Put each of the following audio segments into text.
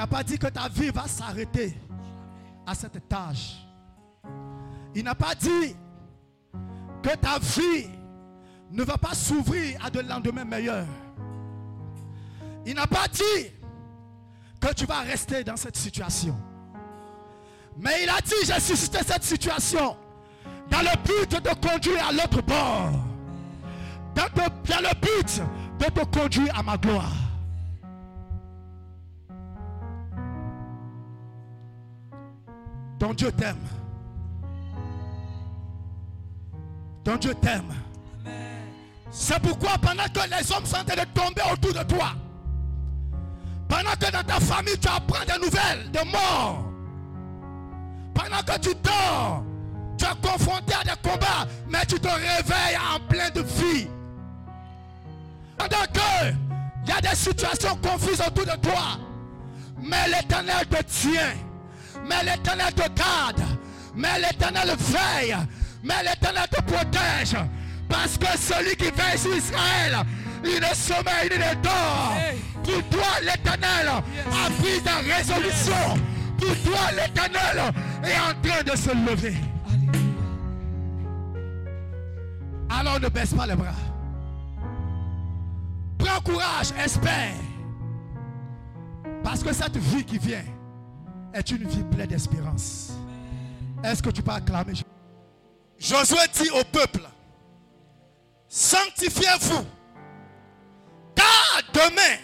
n'a pas dit que ta vie va s'arrêter à cet âge. Il n'a pas dit que ta vie ne va pas s'ouvrir à de lendemains meilleurs. Il n'a pas dit que tu vas rester dans cette situation. Mais il a dit, j'ai suscité cette situation dans le but de te conduire à l'autre bord. Dans le but de te conduire à ma gloire. Ton Dieu t'aime. Ton Dieu t'aime. C'est pourquoi pendant que les hommes sont en train de tomber autour de toi, pendant que dans ta famille tu apprends des nouvelles de mort, pendant que tu dors, tu es confronté à des combats, mais tu te réveilles en plein de vie. Pendant que il y a des situations confuses autour de toi, mais l'Éternel te tient, mais l'Éternel te garde, mais l'Éternel veille, mais l'Éternel te protège. Parce que celui qui veille sur Israël, il ne sommeille ni ne dort. Pour toi l'Éternel a pris ta résolution. Pour toi l'Éternel est en train de se lever. Alors ne baisse pas les bras. Prends courage, espère. Parce que cette vie qui vient est une vie pleine d'espérance. Est-ce que tu peux acclamer? Josué dit au peuple, sanctifiez-vous, car demain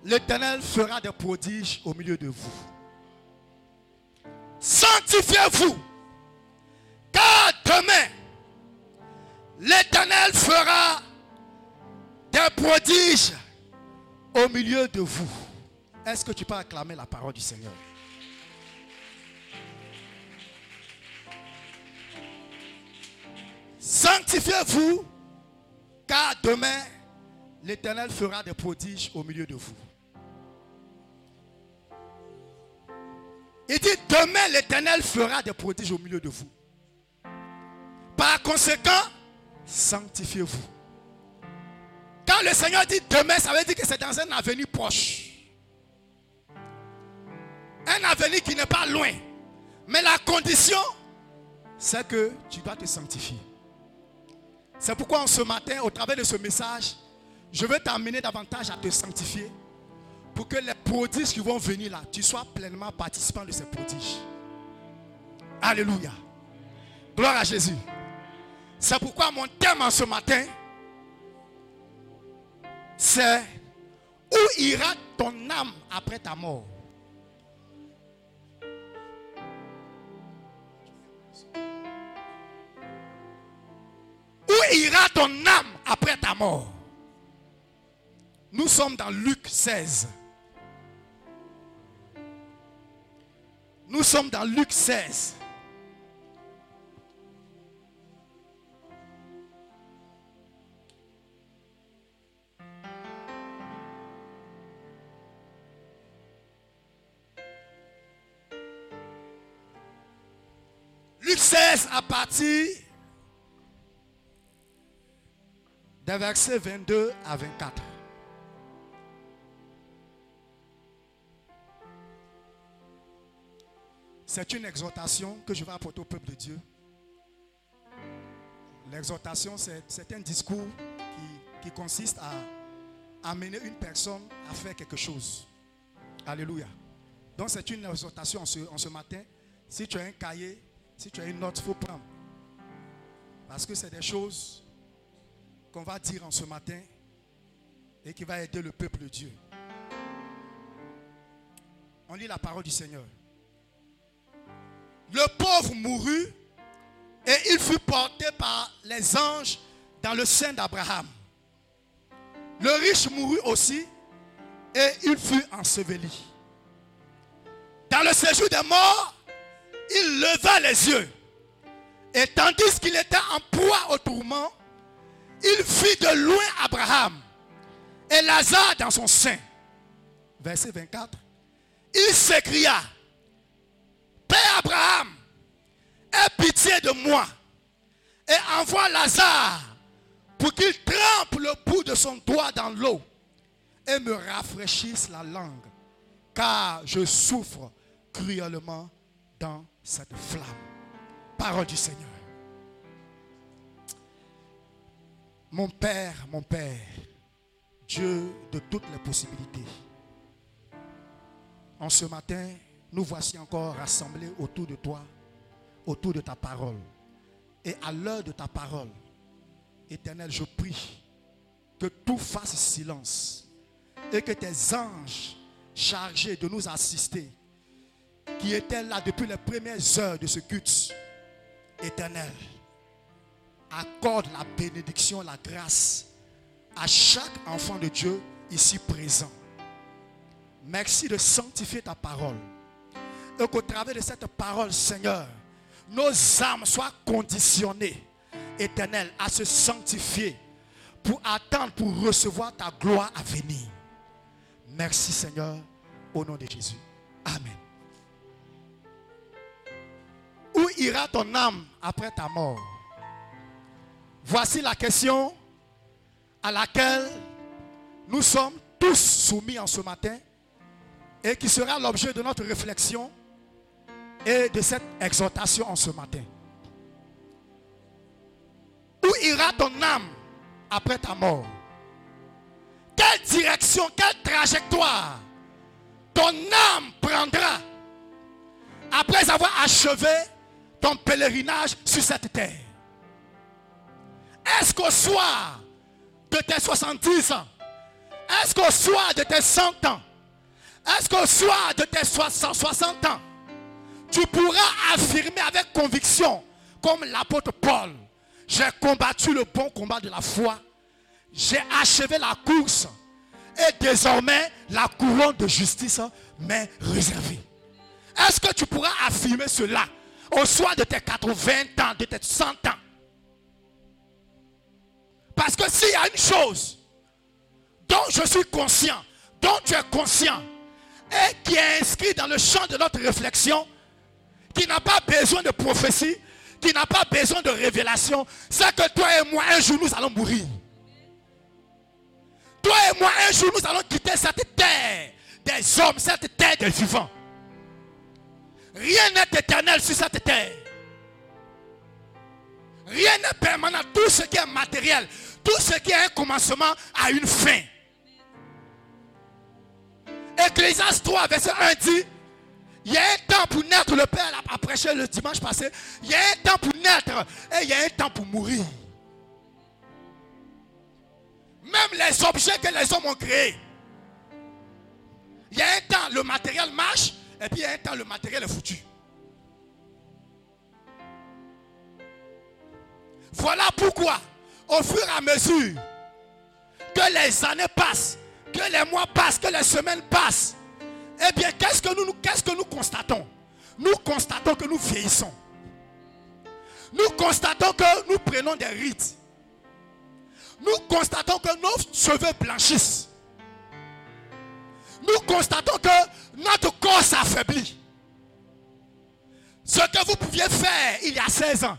l'Éternel fera des prodiges au milieu de vous. Sanctifiez-vous, car demain l'Éternel fera des prodiges au milieu de vous. Est-ce que tu peux acclamer la parole du Seigneur? Sanctifiez-vous, car demain l'Éternel fera des prodiges au milieu de vous. Il dit demain l'Éternel fera des prodiges au milieu de vous. Par conséquent, sanctifiez-vous. Quand le Seigneur dit demain, ça veut dire que c'est dans un avenir proche. Un avenir qui n'est pas loin. Mais la condition, c'est que tu dois te sanctifier. C'est pourquoi ce matin, au travers de ce message, je veux t'amener davantage à te sanctifier. Pour que les prodiges qui vont venir là, tu sois pleinement participant de ces prodiges. Alléluia. Gloire à Jésus. C'est pourquoi mon thème en ce matin, c'est où ira ton âme après ta mort? Où ira ton âme après ta mort? Nous sommes dans Luc 16. Nous sommes dans Luc 16. Luc 16 à partir des versets 22 à 24. C'est une exhortation que je vais apporter au peuple de Dieu. L'exhortation, c'est un discours qui consiste à amener une personne à faire quelque chose. Alléluia. Donc c'est une exhortation en ce matin. Si tu as un cahier, si tu as une note, il faut prendre. Parce que c'est des choses qu'on va dire en ce matin et qui va aider le peuple de Dieu. On lit la parole du Seigneur. Le pauvre mourut et il fut porté par les anges dans le sein d'Abraham. Le riche mourut aussi et il fut enseveli. Dans le séjour des morts, il leva les yeux et tandis qu'il était en proie au tourment, il vit de loin Abraham et Lazare dans son sein. Verset 24. Il s'écria, Père Abraham, aie pitié de moi et envoie Lazare pour qu'il trempe le bout de son doigt dans l'eau et me rafraîchisse la langue, car je souffre cruellement dans cette flamme. Parole du Seigneur. Mon Père, Dieu de toutes les possibilités, en ce matin, nous voici encore rassemblés autour de toi, autour de ta parole. Et à l'heure de ta parole, Éternel, je prie que tout fasse silence et que tes anges chargés de nous assister, qui étaient là depuis les premières heures de ce culte, Éternel, accorde la bénédiction, la grâce à chaque enfant de Dieu ici présent. Merci de sanctifier ta parole. Et qu'au travers de cette parole, Seigneur, nos âmes soient conditionnées, Éternel, à se sanctifier pour attendre, pour recevoir ta gloire à venir. Merci, Seigneur, au nom de Jésus. Amen. Où ira ton âme après ta mort? Voici la question à laquelle nous sommes tous soumis en ce matin et qui sera l'objet de notre réflexion et de cette exhortation en ce matin. Où ira ton âme après ta mort? Quelle direction, quelle trajectoire ton âme prendra après avoir achevé ton pèlerinage sur cette terre? Est-ce qu'au soir de tes 70 ans, est-ce qu'au soir de tes 100 ans, est-ce qu'au soir de tes 60 ans, tu pourras affirmer avec conviction, comme l'apôtre Paul, j'ai combattu le bon combat de la foi, j'ai achevé la course, et désormais la couronne de justice m'est réservée? Est-ce que tu pourras affirmer cela au soir de tes 80 ans, de tes 100 ans? Parce que s'il y a une chose dont je suis conscient, dont tu es conscient, et qui est inscrit dans le champ de notre réflexion, qui n'a pas besoin de prophétie, qui n'a pas besoin de révélation, c'est que toi et moi, un jour, nous allons mourir. Toi et moi, un jour, nous allons quitter cette terre des hommes, cette terre des vivants. Rien n'est éternel sur cette terre. Rien n'est permanent. Tout ce qui est matériel, tout ce qui est un commencement a une fin. Ecclésiaste 3, verset 1 dit, il y a un temps pour naître, le Père a prêché le dimanche passé, il y a un temps pour naître et il y a un temps pour mourir. Même les objets que les hommes ont créés, il y a un temps, le matériel marche, et puis il y a un temps, le matériel est foutu. Voilà pourquoi, au fur et à mesure que les années passent, que les mois passent, que les semaines passent, eh bien, qu'est-ce que nous constatons? Nous constatons que nous vieillissons. Nous constatons que nous prenons des rides. Nous constatons que nos cheveux blanchissent. Nous constatons que notre corps s'affaiblit. Ce que vous pouviez faire il y a 16 ans,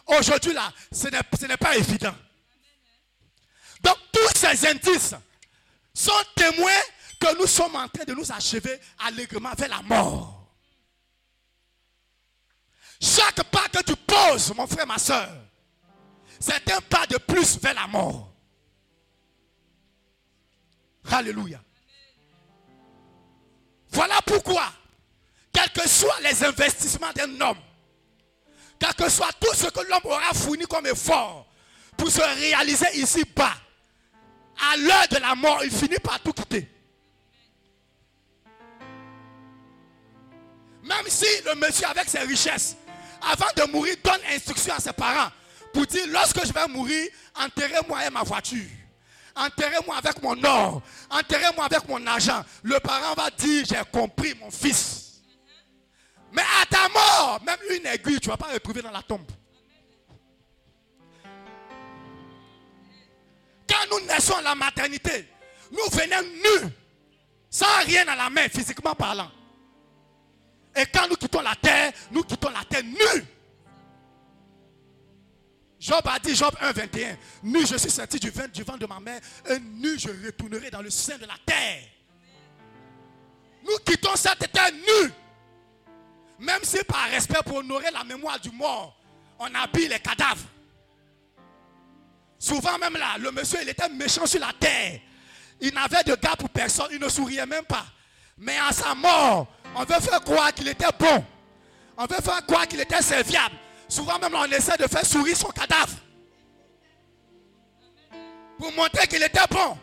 aujourd'hui là, ce n'est pas évident. Donc tous ces indices sont témoins que nous sommes en train de nous achever allègrement vers la mort. Chaque pas que tu poses, mon frère, ma soeur, c'est un pas de plus vers la mort. Alléluia. Voilà pourquoi, quels que soient les investissements d'un homme, quel que soit tout ce que l'homme aura fourni comme effort pour se réaliser ici-bas, à l'heure de la mort, il finit par tout quitter. Même si le monsieur avec ses richesses, avant de mourir, donne instruction à ses parents pour dire, lorsque je vais mourir, enterrez-moi avec ma voiture. Enterrez-moi avec mon or. Enterrez-moi avec mon argent. Le parent va dire, j'ai compris mon fils. Mais à ta mort, même une aiguille, tu ne vas pas retrouver dans la tombe. Quand nous naissons à la maternité, nous venons nus, sans rien à la main, physiquement parlant. Et quand nous quittons la terre nus. Job a dit, Job 1, 21, nu je suis sorti du ventre de ma mère, et nu je retournerai dans le sein de la terre. Nous quittons cette terre nue. Même si par respect pour honorer la mémoire du mort, on habille les cadavres. Souvent même là, le monsieur, il était méchant sur la terre. Il n'avait de garde pour personne, il ne souriait même pas. Mais à sa mort, on veut faire croire qu'il était bon. On veut faire croire qu'il était serviable. Souvent même là, on essaie de faire sourire son cadavre. Pour montrer qu'il était bon.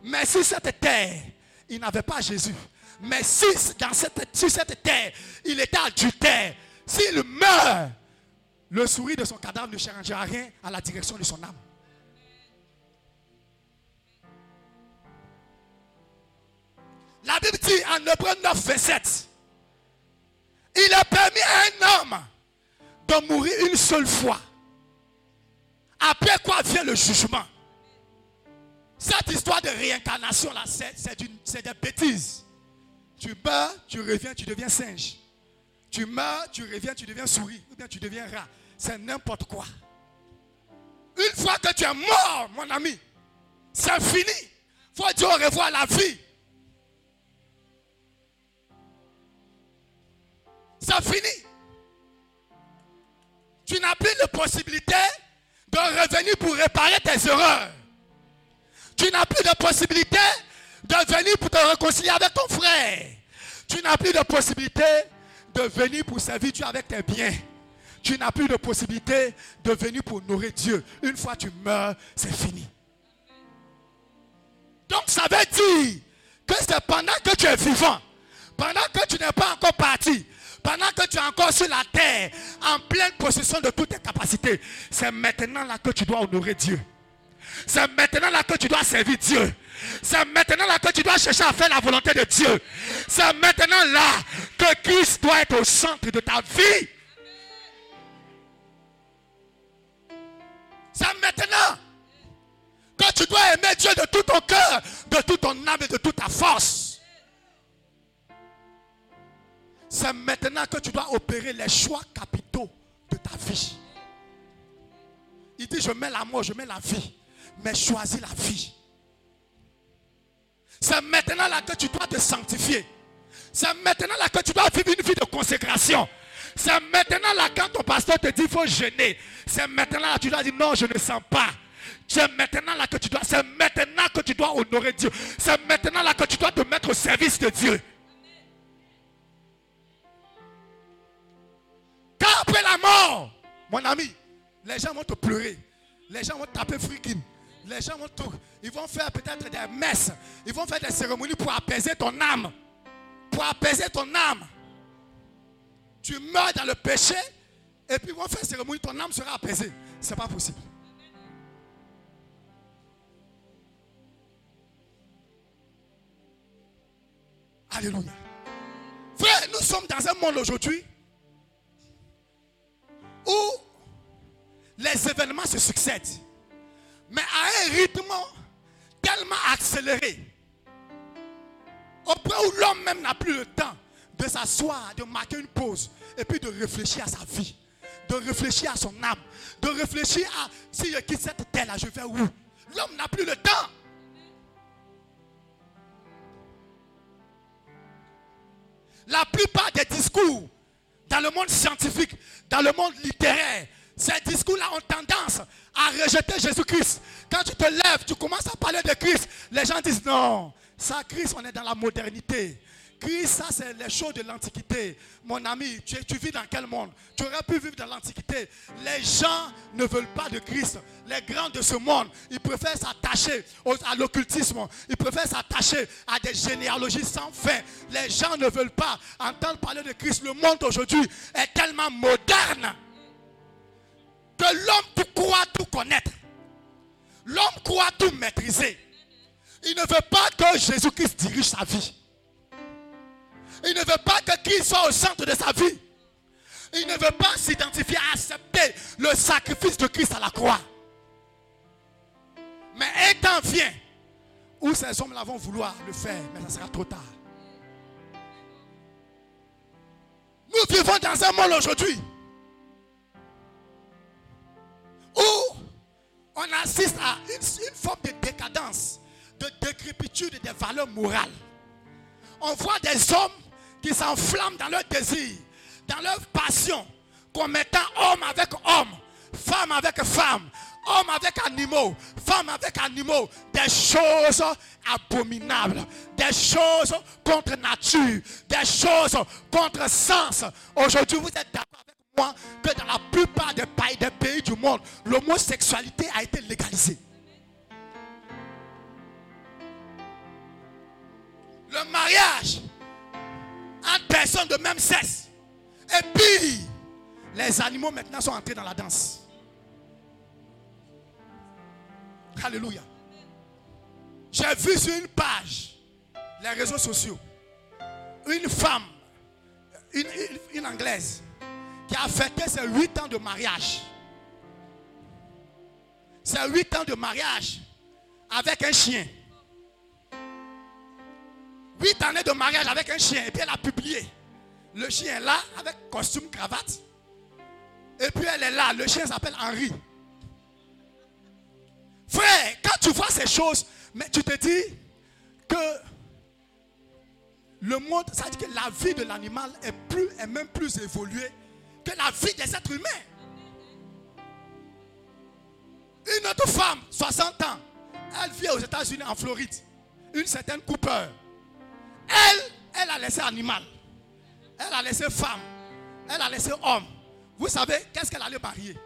Mais sur cette terre, il n'avait pas Jésus. Mais si sur cette terre, il était adultère, s'il meurt, le sourire de son cadavre ne changera rien à la direction de son âme. La Bible dit en Hébreux 9, 27, il est permis à un homme de mourir une seule fois. Après quoi vient le jugement. Cette histoire de réincarnation là, c'est des bêtises. Tu meurs, tu reviens, tu deviens singe. Tu meurs, tu reviens, tu deviens souris. Ou bien tu deviens rat. C'est n'importe quoi. Une fois que tu es mort, mon ami, c'est fini. Il faut dire au revoir à la vie. C'est fini. Tu n'as plus de possibilité de revenir pour réparer tes erreurs. Tu n'as plus de possibilité de venir pour te réconcilier avec ton frère. Tu n'as plus de possibilité de venir pour servir Dieu avec tes biens. Tu n'as plus de possibilité de venir pour nourrir Dieu. Une fois tu meurs, c'est fini. Donc ça veut dire que c'est pendant que tu es vivant, pendant que tu n'es pas encore parti, pendant que tu es encore sur la terre, en pleine possession de toutes tes capacités, c'est maintenant là que tu dois honorer Dieu. C'est maintenant là que tu dois servir Dieu. C'est maintenant là que tu dois chercher à faire la volonté de Dieu. C'est maintenant là que Christ doit être au centre de ta vie. C'est maintenant que tu dois aimer Dieu de tout ton cœur, de toute ton âme et de toute ta force. C'est maintenant que tu dois opérer les choix capitaux de ta vie. Il dit, je mets la mort, je mets la vie. Mais choisis la vie. C'est maintenant là que tu dois te sanctifier. C'est maintenant là que tu dois vivre une vie de consécration. C'est maintenant là quand ton pasteur te dit il faut jeûner. C'est maintenant là que tu dois dire non, je ne sens pas. C'est maintenant là que tu dois. C'est maintenant que tu dois honorer Dieu. C'est maintenant là que tu dois te mettre au service de Dieu. Car après la mort, mon ami, les gens vont te pleurer. Les gens vont taper freaking. Les gens vont tout. Ils vont faire peut-être des messes. Ils vont faire des cérémonies pour apaiser ton âme. Pour apaiser ton âme. Tu meurs dans le péché. Et puis ils vont faire cérémonie. Ton âme sera apaisée. Ce n'est pas possible. Alléluia. Frère, nous sommes dans un monde aujourd'hui où les événements se succèdent. Mais à un rythme tellement accéléré. Au point où l'homme même n'a plus le temps de s'asseoir, de marquer une pause. Et puis de réfléchir à sa vie. De réfléchir à son âme. De réfléchir à si je quitte cette terre-là, je vais où? L'homme n'a plus le temps. La plupart des discours dans le monde scientifique, dans le monde littéraire, ces discours-là ont tendance à rejeter Jésus-Christ. Quand tu te lèves, tu commences à parler de Christ. Les gens disent non, ça Christ, on est dans la modernité. Christ, ça c'est les choses de l'Antiquité. Mon ami, tu vis dans quel monde? Tu aurais pu vivre dans l'Antiquité. Les gens ne veulent pas de Christ. Les grands de ce monde, ils préfèrent s'attacher à l'occultisme. Ils préfèrent s'attacher à des généalogies sans fin. Les gens ne veulent pas entendre parler de Christ. Le monde aujourd'hui est tellement moderne que l'homme croit tout connaître. L'homme croit tout maîtriser. Il ne veut pas que Jésus-Christ dirige sa vie. Il ne veut pas que Christ soit au centre de sa vie. Il ne veut pas s'identifier à accepter le sacrifice de Christ à la croix. Mais un temps vient où ces hommes-là vont vouloir le faire, mais ça sera trop tard. Nous vivons dans un monde aujourd'hui où on assiste à une forme de décadence, de décrépitude des valeurs morales. On voit des hommes qui s'enflamment dans leur désir, dans leur passion, comme mettant homme avec homme, femme avec femme, homme avec animaux, femme avec animaux, des choses abominables, des choses contre nature, des choses contre sens. Aujourd'hui, vous êtes d'accord avec moi que dans la plupart des pays du monde, l'homosexualité a été légalisée. Le mariage entre personnes de même sexe. Et puis, les animaux maintenant sont entrés dans la danse. Alléluia. J'ai vu sur une page, les réseaux sociaux, une femme, une anglaise, qui a fêté ses 8 ans de mariage. Ses 8 ans de mariage avec un chien. 8 années de mariage avec un chien. Et puis elle a publié. Le chien est là avec costume, cravate. Et puis elle est là. Le chien s'appelle Henri. Frère, quand tu vois ces choses, mais tu te dis que le monde, ça dit que la vie de l'animal est même plus évoluée que la vie des êtres humains. Une autre femme, 60 ans, elle vit aux États-Unis, en Floride. Une certaine Cooper. Elle a laissé animal. Elle a laissé femme. Elle a laissé homme. Vous savez, qu'est-ce qu'elle allait marier?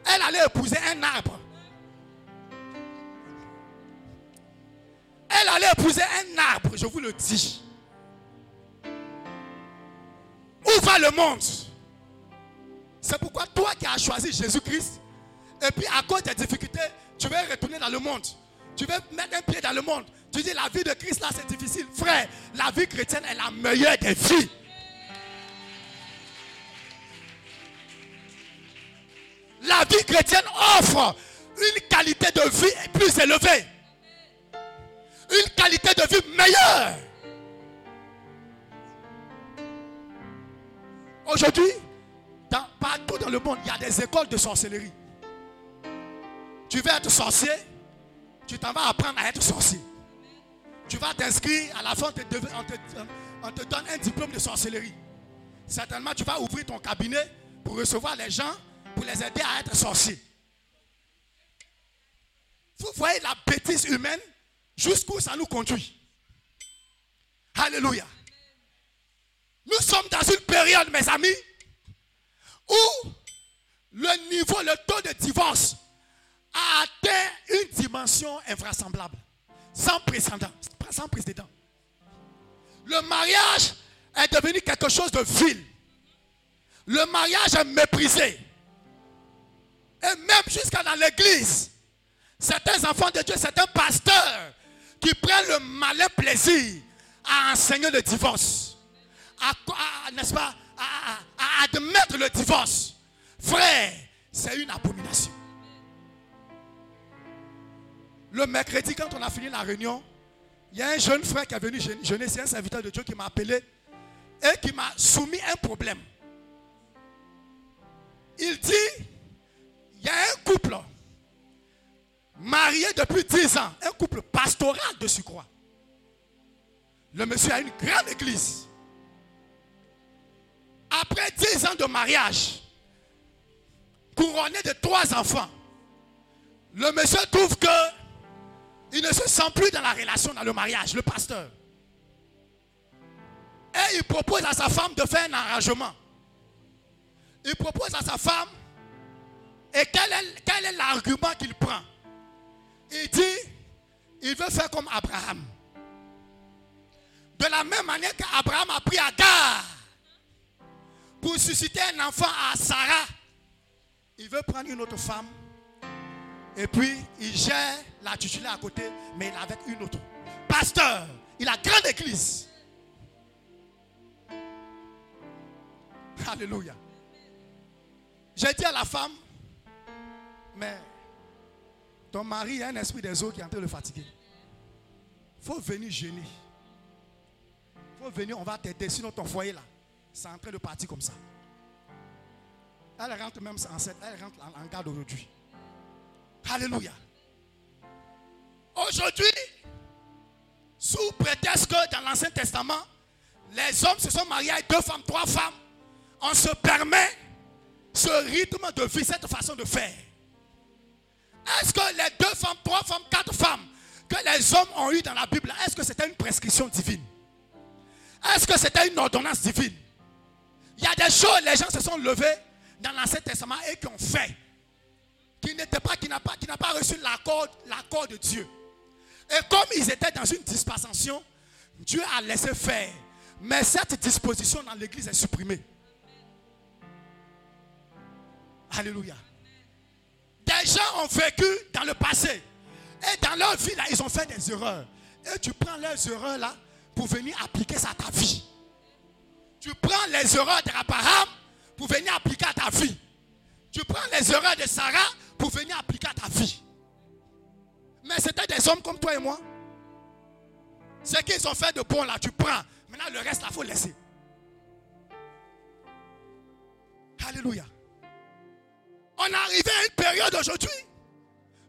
Elle allait épouser un arbre. Elle allait épouser un arbre, je vous le dis. Où va le monde? C'est pourquoi toi qui as choisi Jésus-Christ, et puis à cause des difficultés, tu veux retourner dans le monde. Tu veux mettre un pied dans le monde. Tu dis la vie de Christ là c'est difficile. Frère, la vie chrétienne est la meilleure des vies. La vie chrétienne offre une qualité de vie plus élevée. Une qualité de vie meilleure. Aujourd'hui, partout dans le monde, il y a des écoles de sorcellerie. Tu veux être sorcier, tu t'en vas apprendre à être sorcier. Tu vas t'inscrire, à la fin on te donne un diplôme de sorcellerie. Certainement, tu vas ouvrir ton cabinet pour recevoir les gens, pour les aider à être sorciers. Vous voyez la bêtise humaine, jusqu'où ça nous conduit. Alléluia. Nous sommes dans une période, mes amis, où le taux de divorce a atteint une dimension invraisemblable, sans précédent. Le mariage est devenu quelque chose de vil. Le mariage est méprisé. Et même jusqu'à dans l'église, certains enfants de Dieu, certains pasteurs qui prennent le malin plaisir à enseigner le divorce, n'est-ce pas, à admettre le divorce. Frère, c'est une abomination. Le mercredi, quand on a fini la réunion, il y a un jeune frère qui est venu jeûner, c'est un serviteur de Dieu qui m'a appelé et qui m'a soumis un problème. Il dit, il y a un couple marié depuis 10 ans, un couple pastoral de surcroît. Le monsieur a une grande église. Après 10 ans de mariage, couronné de 3 enfants, le monsieur trouve que il ne se sent plus dans la relation, dans le mariage, le pasteur. Et il propose à sa femme de faire un arrangement. Il propose à sa femme, et quel est l'argument qu'il prend? Il dit, il veut faire comme Abraham. De la même manière qu'Abraham a pris Agar pour susciter un enfant à Sarah, il veut prendre une autre femme. Et puis, il gère la titulaire à côté, mais il est avec une autre. Pasteur, il a grande église. Alléluia. J'ai dit à la femme, mais ton mari a un esprit des eaux qui est en train de le fatiguer. Il faut venir jeûner. Il faut venir, on va t'aider, sinon ton foyer là, c'est en train de partir comme ça. Elle rentre même enceinte, elle rentre en garde aujourd'hui. Alléluia. Aujourd'hui, Sous prétexte que dans l'Ancien Testament, les hommes se sont mariés avec 2 femmes, 3 femmes. On se permet ce rythme de vie, cette façon de faire. Est-ce que les 2 femmes, 3 femmes, 4 femmes que les hommes ont eues dans la Bible, est-ce que c'était une prescription divine? Est-ce que c'était une ordonnance divine? Il y a des choses, les gens se sont levés dans l'Ancien Testament et qui ont fait, qui n'a pas reçu l'accord de Dieu. Et comme ils étaient dans une dispensation, Dieu a laissé faire. Mais cette disposition dans l'église est supprimée. Alléluia. Des gens ont vécu dans le passé. Et dans leur vie, là, ils ont fait des erreurs. Et tu prends leurs erreurs là pour venir appliquer ça à ta vie. Tu prends les erreurs d'Abraham pour venir appliquer à ta vie. Tu prends les erreurs de Sarah pour venir appliquer à ta vie. Mais c'était des hommes comme toi et moi. Ce qu'ils ont fait de bon là, tu prends. Maintenant le reste là, il faut laisser. Alléluia. On est arrivé à une période aujourd'hui.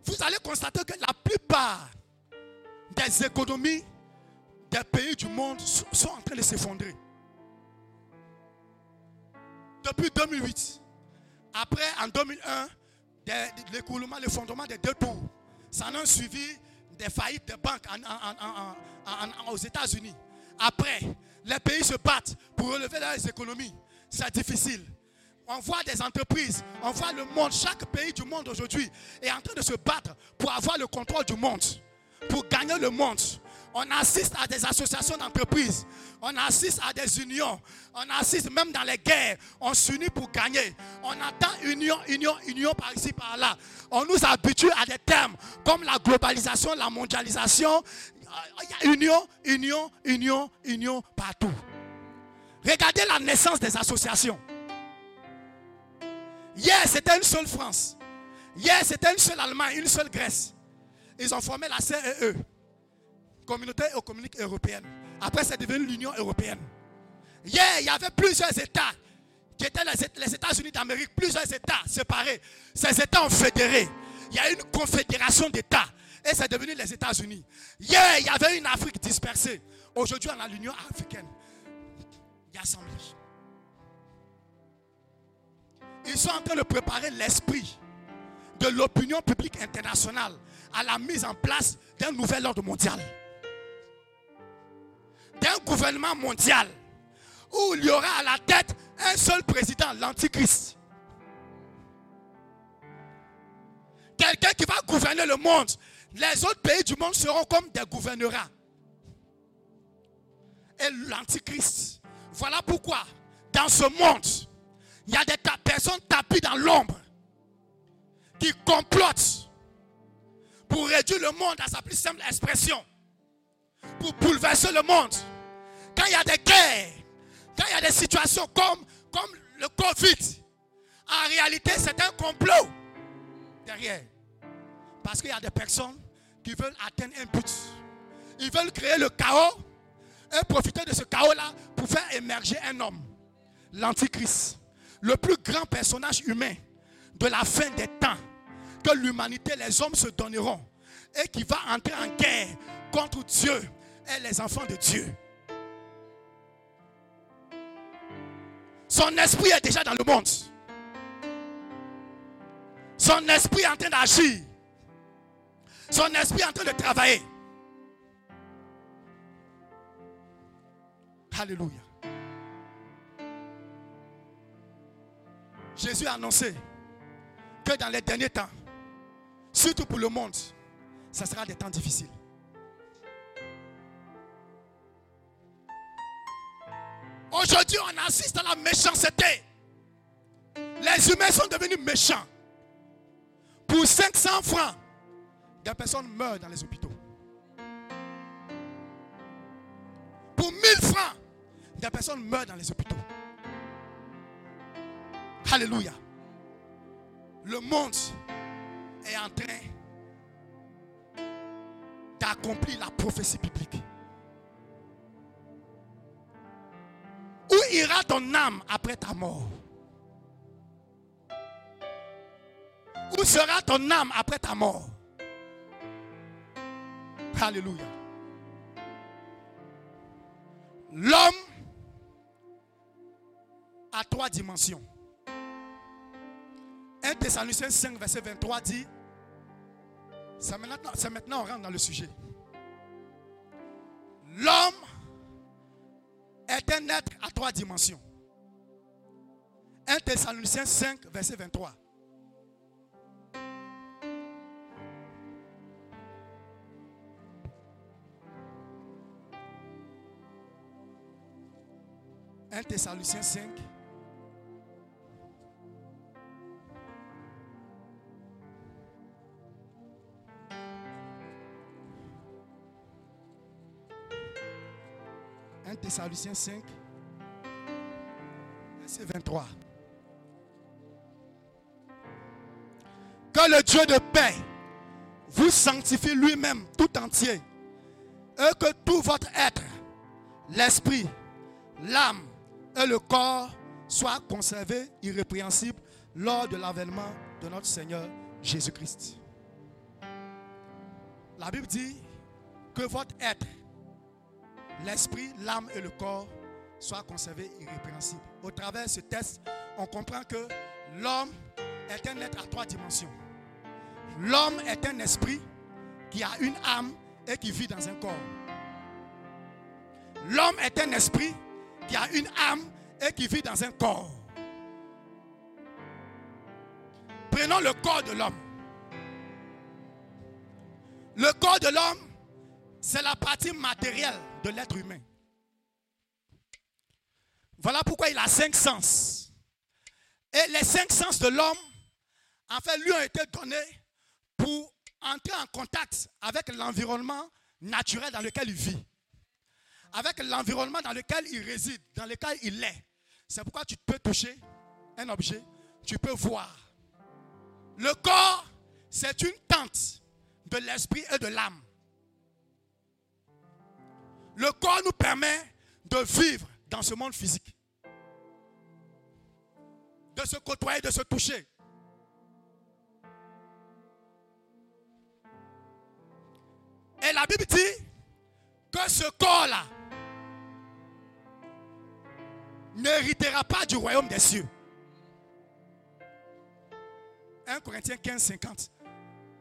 Vous allez constater que la plupart des économies des pays du monde sont en train de s'effondrer. Depuis 2008, après en 2001, l'écoulement, l'effondrement des 2 tours, ça en a suivi des faillites de banques aux États-Unis. Après, les pays se battent pour relever leurs économies. C'est difficile. On voit des entreprises, on voit le monde, chaque pays du monde aujourd'hui est en train de se battre pour avoir le contrôle du monde, pour gagner le monde. On assiste à des associations d'entreprises, on assiste à des unions, on assiste même dans les guerres, on s'unit pour gagner. On attend union par ici, par là. On nous habitue à des termes comme la globalisation, la mondialisation. Il y a union partout. Regardez la naissance des associations. Hier, c'était une seule France. Hier, c'était une seule Allemagne, une seule Grèce. Ils ont formé la CEE, Communauté économique européenne. Après, c'est devenu l'Union européenne. Hier, il y avait plusieurs États qui étaient les États-Unis d'Amérique, plusieurs États séparés. Ces États ont fédéré. Il y a une confédération d'États. Et c'est devenu les États-Unis. Hier, il y avait une Afrique dispersée. Aujourd'hui, on a l'Union africaine. Il y a assemblée. Ils sont en train de préparer l'esprit de l'opinion publique internationale à la mise en place d'un nouvel ordre mondial. D'un gouvernement mondial où il y aura à la tête un seul président, l'Antichrist. Quelqu'un qui va gouverner le monde. Les autres pays du monde seront comme des gouvernerats. Et l'Antichrist. Voilà pourquoi, dans ce monde, il y a des personnes tapis dans l'ombre qui complotent pour réduire le monde à sa plus simple expression, pour bouleverser le monde. Quand il y a des guerres, quand il y a des situations comme le Covid, en réalité c'est un complot derrière. Parce qu'il y a des personnes qui veulent atteindre un but. Ils veulent créer le chaos et profiter de ce chaos-là pour faire émerger un homme, l'Antichrist. Le plus grand personnage humain de la fin des temps que l'humanité, les hommes se donneront et qui va entrer en guerre contre Dieu et les enfants de Dieu. Son esprit est déjà dans le monde. Son esprit est en train d'agir. Son esprit est en train de travailler. Alléluia. Jésus a annoncé que dans les derniers temps, surtout pour le monde, ça sera des temps difficiles. Aujourd'hui, on assiste à la méchanceté. Les humains sont devenus méchants. Pour 500 francs, des personnes meurent dans les hôpitaux. Pour 1000 francs, des personnes meurent dans les hôpitaux. Alléluia. Le monde est en train d'accomplir la prophétie biblique. Où ira ton âme après ta mort? Où sera ton âme après ta mort? Alléluia. L'homme a 3 dimensions. 1 Thessaloniciens 5, verset 23 dit, c'est maintenant on rentre dans le sujet. L'homme est un être à 3 dimensions. 1 Thessaloniciens 5, verset 23. « 1 Thessaloniciens 5, Thessaloniciens 5, verset 23. Que le Dieu de paix vous sanctifie lui-même tout entier, et que tout votre être, l'esprit, l'âme et le corps soient conservés irrépréhensibles lors de l'avènement de notre Seigneur Jésus-Christ. La Bible dit que votre être, l'esprit, l'âme et le corps soient conservés irrépréhensibles. Au travers de ce texte, on comprend que l'homme est un être à 3 dimensions. L'homme est un esprit qui a une âme et qui vit dans un corps. L'homme est un esprit qui a une âme et qui vit dans un corps. Prenons le corps de l'homme. Le corps de l'homme, c'est la partie matérielle de l'être humain. Voilà pourquoi il a 5 sens. Et les 5 sens de l'homme, en fait, lui ont été donnés pour entrer en contact avec l'environnement naturel dans lequel il vit. Avec l'environnement dans lequel il réside, dans lequel il est. C'est pourquoi tu peux toucher un objet, tu peux voir. Le corps, c'est une tente de l'esprit et de l'âme. Le corps nous permet de vivre dans ce monde physique. De se côtoyer, de se toucher. Et la Bible dit que ce corps-là n'héritera pas du royaume des cieux. 1 Corinthiens 15, 50.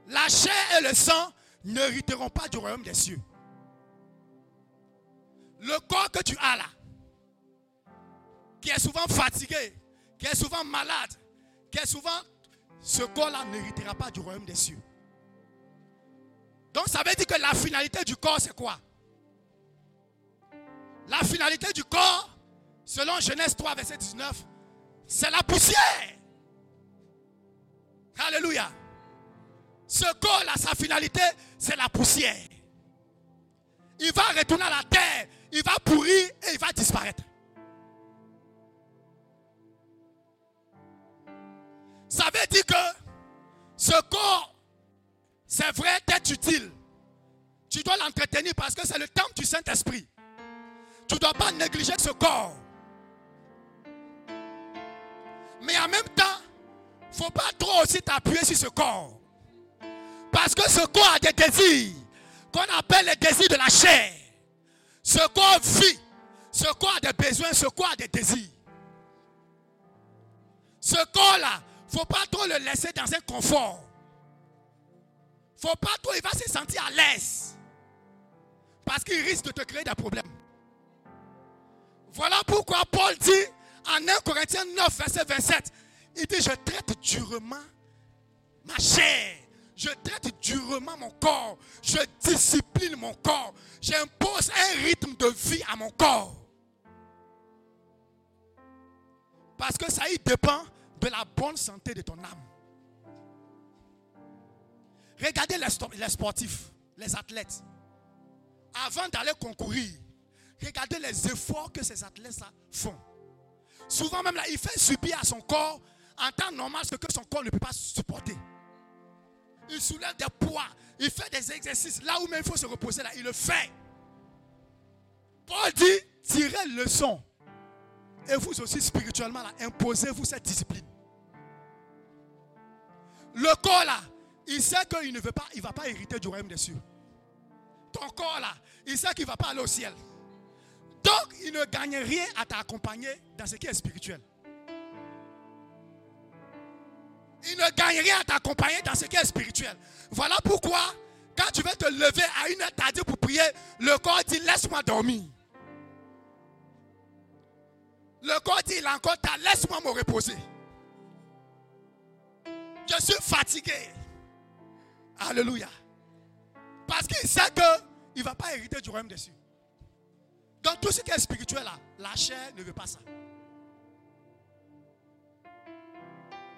La chair et le sang n'hériteront pas du royaume des cieux. Le corps que tu as là, qui est souvent fatigué, qui est souvent malade, qui est souvent... Ce corps-là n'héritera pas du royaume des cieux. Donc ça veut dire que la finalité du corps, c'est quoi? La finalité du corps, selon Genèse 3, verset 19, c'est la poussière. Alléluia. Ce corps-là, sa finalité, c'est la poussière. Il va retourner à la terre, il va pourrir et il va disparaître. Ça veut dire que ce corps, c'est vrai d'être utile. Tu dois l'entretenir parce que c'est le temple du Saint-Esprit. Tu ne dois pas négliger ce corps. Mais en même temps, il ne faut pas trop aussi t'appuyer sur ce corps. Parce que ce corps a des désirs qu'on appelle les désirs de la chair. Ce corps vit. Ce corps a des besoins, ce corps a des désirs. Ce corps-là, il ne faut pas trop le laisser dans un confort. Il ne faut pas trop, il va se sentir à l'aise. Parce qu'il risque de te créer des problèmes. Voilà pourquoi Paul dit en 1 Corinthiens 9, verset 27, il dit, je traite durement ma chair. Je traite durement mon corps. Je discipline mon corps. J'impose un rythme de vie à mon corps. Parce que ça y dépend de la bonne santé de ton âme. Regardez les sportifs, les athlètes. Avant d'aller concourir, regardez les efforts que ces athlètes-là font. Souvent même là, il fait subir à son corps en temps normal ce que son corps ne peut pas supporter. Il soulève des poids, il fait des exercices. Là où même il faut se reposer, là, il le fait. Paul dit, tirez leçon. Et vous aussi spirituellement, là, imposez-vous cette discipline. Le corps là, il sait qu'il ne veut pas, il ne va pas hériter du royaume des cieux. Ton corps là, il sait qu'il ne va pas aller au ciel. Donc, il ne gagne rien à t'accompagner dans ce qui est spirituel. Il ne gagne rien à t'accompagner dans ce qui est spirituel. Voilà pourquoi, quand tu vas te lever à 1h tardive pour prier, le corps dit laisse-moi dormir. Le corps dit il a encore tard, laisse-moi me reposer. Je suis fatigué. Alléluia. Parce qu'il sait qu'il ne va pas hériter du royaume des cieux. Donc tout ce qui est spirituel là, la chair ne veut pas ça.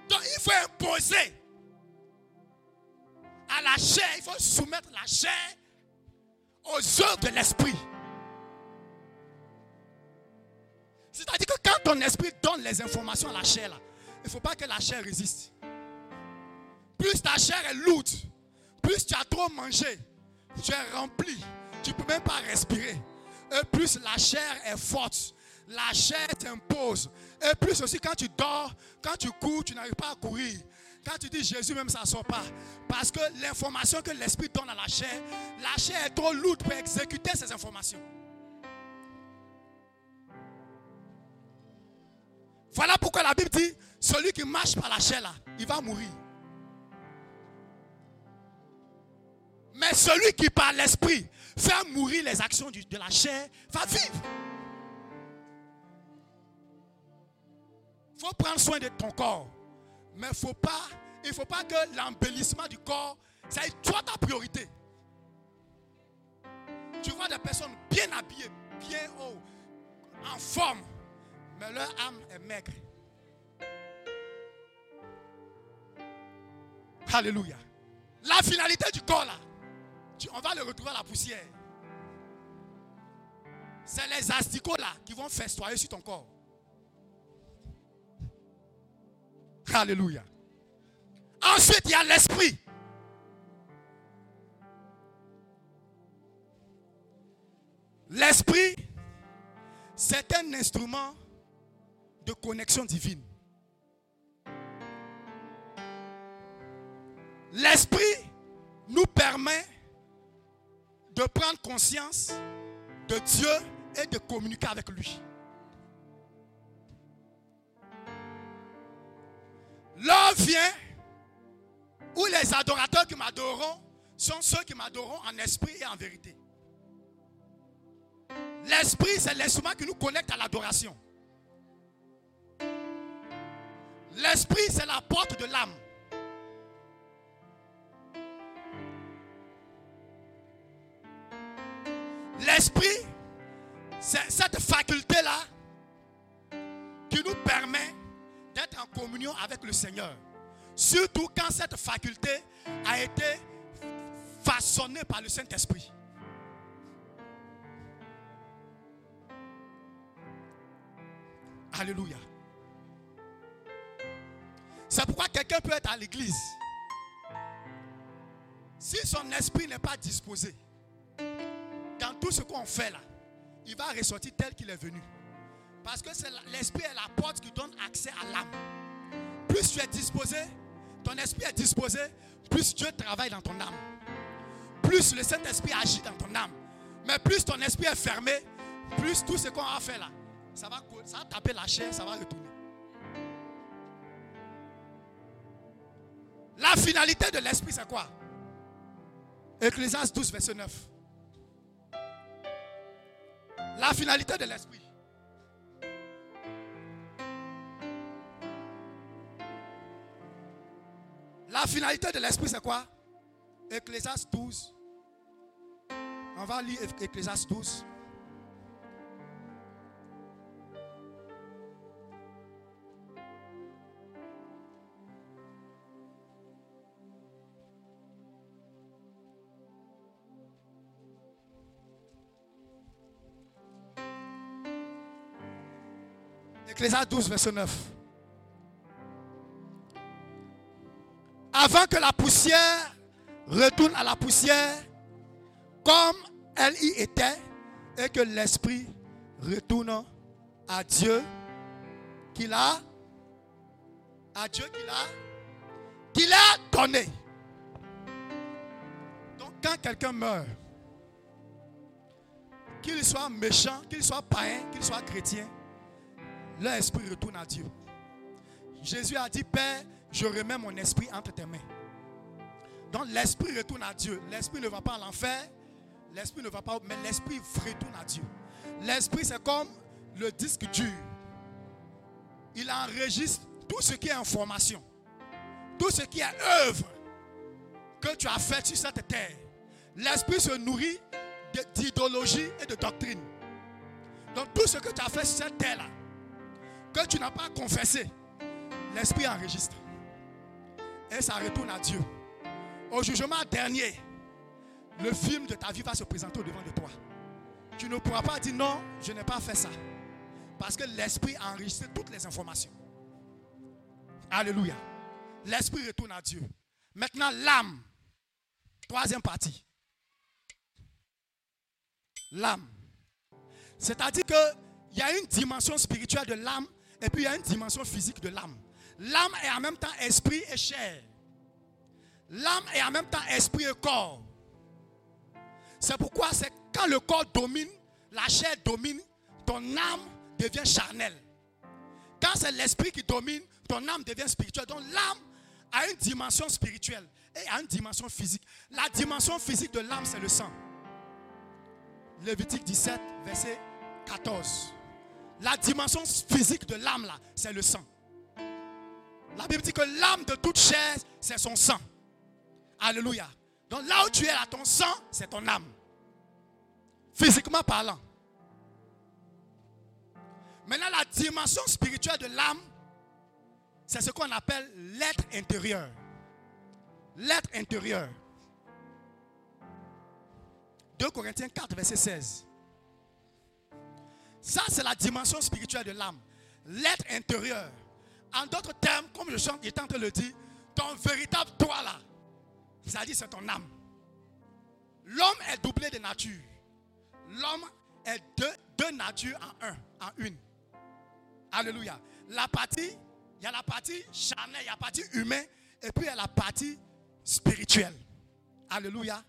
Donc il faut imposer à la chair, il faut soumettre la chair aux œuvres de l'esprit. C'est-à-dire que quand ton esprit donne les informations à la chair, là, il ne faut pas que la chair résiste. Plus ta chair est lourde, plus tu as trop mangé, tu es rempli, tu ne peux même pas respirer. Et plus la chair est forte, la chair t'impose. Et plus aussi quand tu dors, quand tu cours, tu n'arrives pas à courir. Quand tu dis Jésus, même ça ne sort pas. Parce que l'information que l'esprit donne à la chair est trop lourde pour exécuter ces informations. Voilà pourquoi la Bible dit, celui qui marche par la chair là, il va mourir. Mais celui qui par l'esprit fait mourir les actions de la chair va vivre. Il faut prendre soin de ton corps. Mais il ne faut pas que l'embellissement du corps, ça soit ta priorité. Tu vois des personnes bien habillées, bien haut, en forme, mais leur âme est maigre. Alléluia. La finalité du corps là, on va le retrouver à la poussière. C'est les asticots là qui vont festoyer sur ton corps. Alléluia. Ensuite, il y a l'esprit. L'esprit, c'est un instrument de connexion divine. L'esprit nous permet de prendre conscience de Dieu et de communiquer avec lui. L'heure vient où les adorateurs qui m'adoreront sont ceux qui m'adoreront en esprit et en vérité. L'esprit, c'est l'instrument qui nous connecte à l'adoration. L'esprit, c'est la porte de l'âme. L'esprit, c'est cette faculté-là qui nous permet d'être en communion avec le Seigneur. Surtout quand cette faculté a été façonnée par le Saint-Esprit. Alléluia. C'est pourquoi quelqu'un peut être à l'église. Si son esprit n'est pas disposé, dans tout ce qu'on fait là, il va ressortir tel qu'il est venu. Parce que l'esprit est la porte qui donne accès à l'âme. Plus tu es disposé, ton esprit est disposé, plus Dieu travaille dans ton âme. Plus le Saint-Esprit agit dans ton âme. Mais plus ton esprit est fermé, plus tout ce qu'on a fait là, ça va taper la chair, ça va retourner. La finalité de l'esprit, c'est quoi? Ecclésiaste 12, verset 9. La finalité de l'esprit. La finalité de l'esprit, c'est quoi? Ecclésiaste 12. On va lire Ecclésiaste 12. Ecclésiaste 12, verset 9. Avant que la poussière retourne à la poussière comme elle y était et que l'esprit retourne à Dieu qu'il a donné. Donc quand quelqu'un meurt, qu'ils soient méchants, qu'ils soient païens, qu'ils soient chrétiens, leur esprit retourne à Dieu. Jésus a dit, Père, je remets mon esprit entre tes mains. Donc l'esprit retourne à Dieu. L'esprit ne va pas à l'enfer. L'esprit ne va pas, mais l'esprit retourne à Dieu. L'esprit, c'est comme le disque dur. Il enregistre tout ce qui est information, tout ce qui est œuvre que tu as fait sur cette terre. L'esprit se nourrit d'idéologie et de doctrine. Donc tout ce que tu as fait sur cette terre-là, que tu n'as pas confessé, l'esprit enregistre. Et ça retourne à Dieu. Au jugement dernier, le film de ta vie va se présenter au-devant de toi. Tu ne pourras pas dire non, je n'ai pas fait ça. Parce que l'esprit a enregistré toutes les informations. Alléluia. L'esprit retourne à Dieu. Maintenant, l'âme. Troisième partie. L'âme. C'est-à-dire qu'il y a une dimension spirituelle de l'âme et puis il y a une dimension physique de l'âme. L'âme est en même temps esprit et chair. L'âme est en même temps esprit et corps. C'est pourquoi c'est quand le corps domine, la chair domine, ton âme devient charnelle. Quand c'est l'esprit qui domine, ton âme devient spirituelle. Donc l'âme a une dimension spirituelle et a une dimension physique. La dimension physique de l'âme, c'est le sang. Lévitique 17, verset 14. La dimension physique de l'âme, là, c'est le sang. La Bible dit que l'âme de toute chair, c'est son sang. Alléluia. Donc là où tu es là, ton sang, c'est ton âme. Physiquement parlant. Maintenant, la dimension spirituelle de l'âme, c'est ce qu'on appelle l'être intérieur. L'être intérieur. 2 Corinthiens 4, verset 16. Ça, c'est la dimension spirituelle de l'âme. L'être intérieur. En d'autres termes, comme je chante, il est en train de le dire, ton véritable toi là, ça dit c'est ton âme. L'homme est doublé de nature. L'homme est deux natures en une. Alléluia. Il y a la partie charnelle, il y a la partie humaine, et puis il y a la partie spirituelle. Alléluia.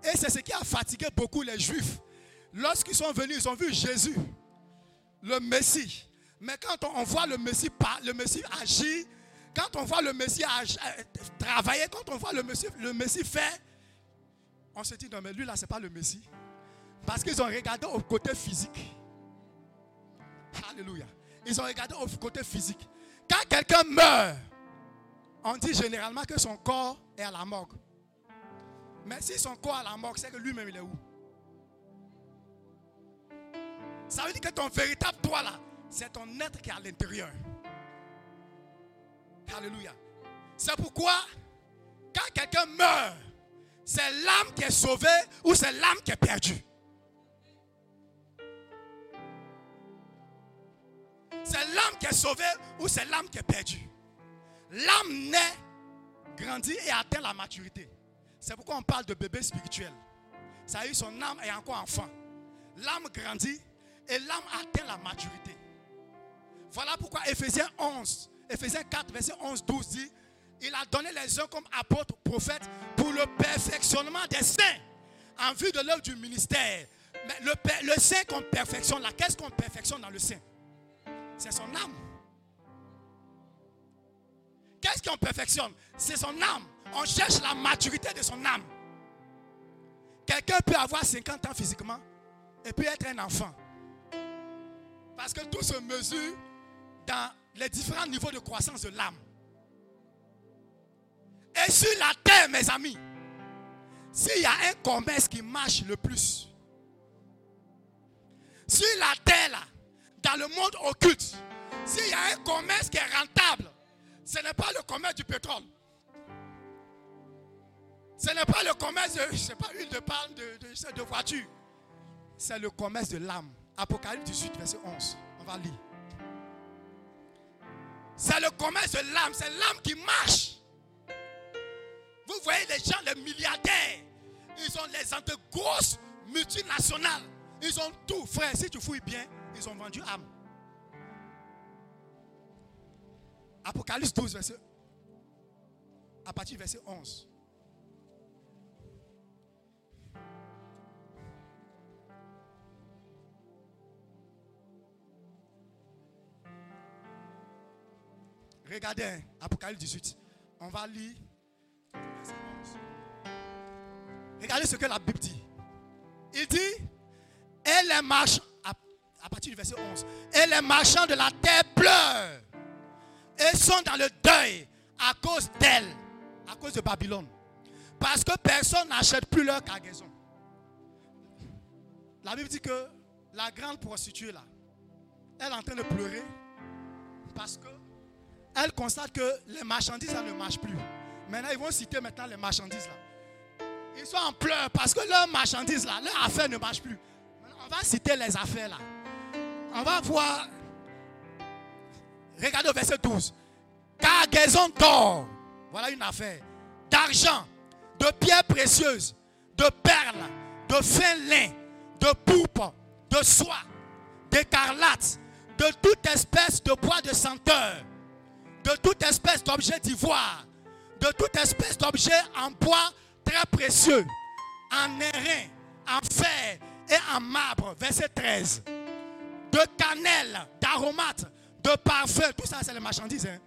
Et c'est ce qui a fatigué beaucoup les Juifs. Lorsqu'ils sont venus, ils ont vu Jésus, le Messie. Mais quand on voit le Messie agir, quand on voit le Messie travailler, quand on voit le Messie faire, on se dit non mais lui là c'est pas le Messie. Parce qu'ils ont regardé au côté physique. Alléluia. Ils ont regardé au côté physique. Quand quelqu'un meurt, on dit généralement que son corps est à la morgue. Mais si son corps est à la morgue, c'est que lui-même il est où? Ça veut dire que ton véritable toi là, c'est ton être qui est à l'intérieur. Alléluia. C'est pourquoi, quand quelqu'un meurt, c'est l'âme qui est sauvée ou c'est l'âme qui est perdue. C'est l'âme qui est sauvée ou c'est l'âme qui est perdue. L'âme naît, grandit et atteint la maturité. C'est pourquoi on parle de bébé spirituel. Ça veut dire son âme est encore enfant. L'âme grandit et l'âme atteint la maturité. Voilà pourquoi Ephésiens 4, verset 11-12 dit, il a donné les uns comme apôtres, prophètes, pour le perfectionnement des saints, en vue de l'œuvre du ministère. Mais le saint qu'on perfectionne là, qu'est-ce qu'on perfectionne dans le saint? C'est son âme. Qu'est-ce qu'on perfectionne? C'est son âme. On cherche la maturité de son âme. Quelqu'un peut avoir 50 ans physiquement et puis être un enfant. Parce que tout se mesure dans les différents niveaux de croissance de l'âme. Et sur la terre, mes amis, s'il y a un commerce qui marche le plus, sur la terre, là, dans le monde occulte, s'il y a un commerce qui est rentable, ce n'est pas le commerce du pétrole. Ce n'est pas le commerce de, je sais pas, huile de palme, de voiture. C'est le commerce de l'âme. Apocalypse 18, verset 11. On va lire. C'est le commerce de l'âme. C'est l'âme qui marche. Vous voyez les gens, les milliardaires. Ils ont les grosses multinationales. Ils ont tout. Frère, si tu fouilles bien, ils ont vendu âme. Apocalypse 12, verset. À partir du verset 11. Regardez, hein, Apocalypse 18. On va lire. Regardez ce que la Bible dit. Il dit, et les marchands, à partir du verset 11, et les marchands de la terre pleurent et sont dans le deuil à cause d'elle, à cause de Babylone. Parce que personne n'achète plus leur cargaison. La Bible dit que la grande prostituée là, elle est en train de pleurer parce que elle constate que les marchandises là ne marchent plus. Maintenant, ils vont citer maintenant les marchandises là. Ils sont en pleurs parce que leurs marchandises là, leurs affaires ne marchent plus. Maintenant, on va citer les affaires là. On va voir. Regardez au verset 12. Cargaison d'or. Voilà une affaire. D'argent, de pierres précieuses, de perles, de fin lin, de pourpre, de soie, d'écarlate, de toute espèce de bois de senteur, de toute espèce d'objet d'ivoire, de toute espèce d'objet en bois très précieux, en airain, en fer et en marbre. Verset 13. De cannelle, d'aromates, de parfums, tout ça c'est les marchandises, hein.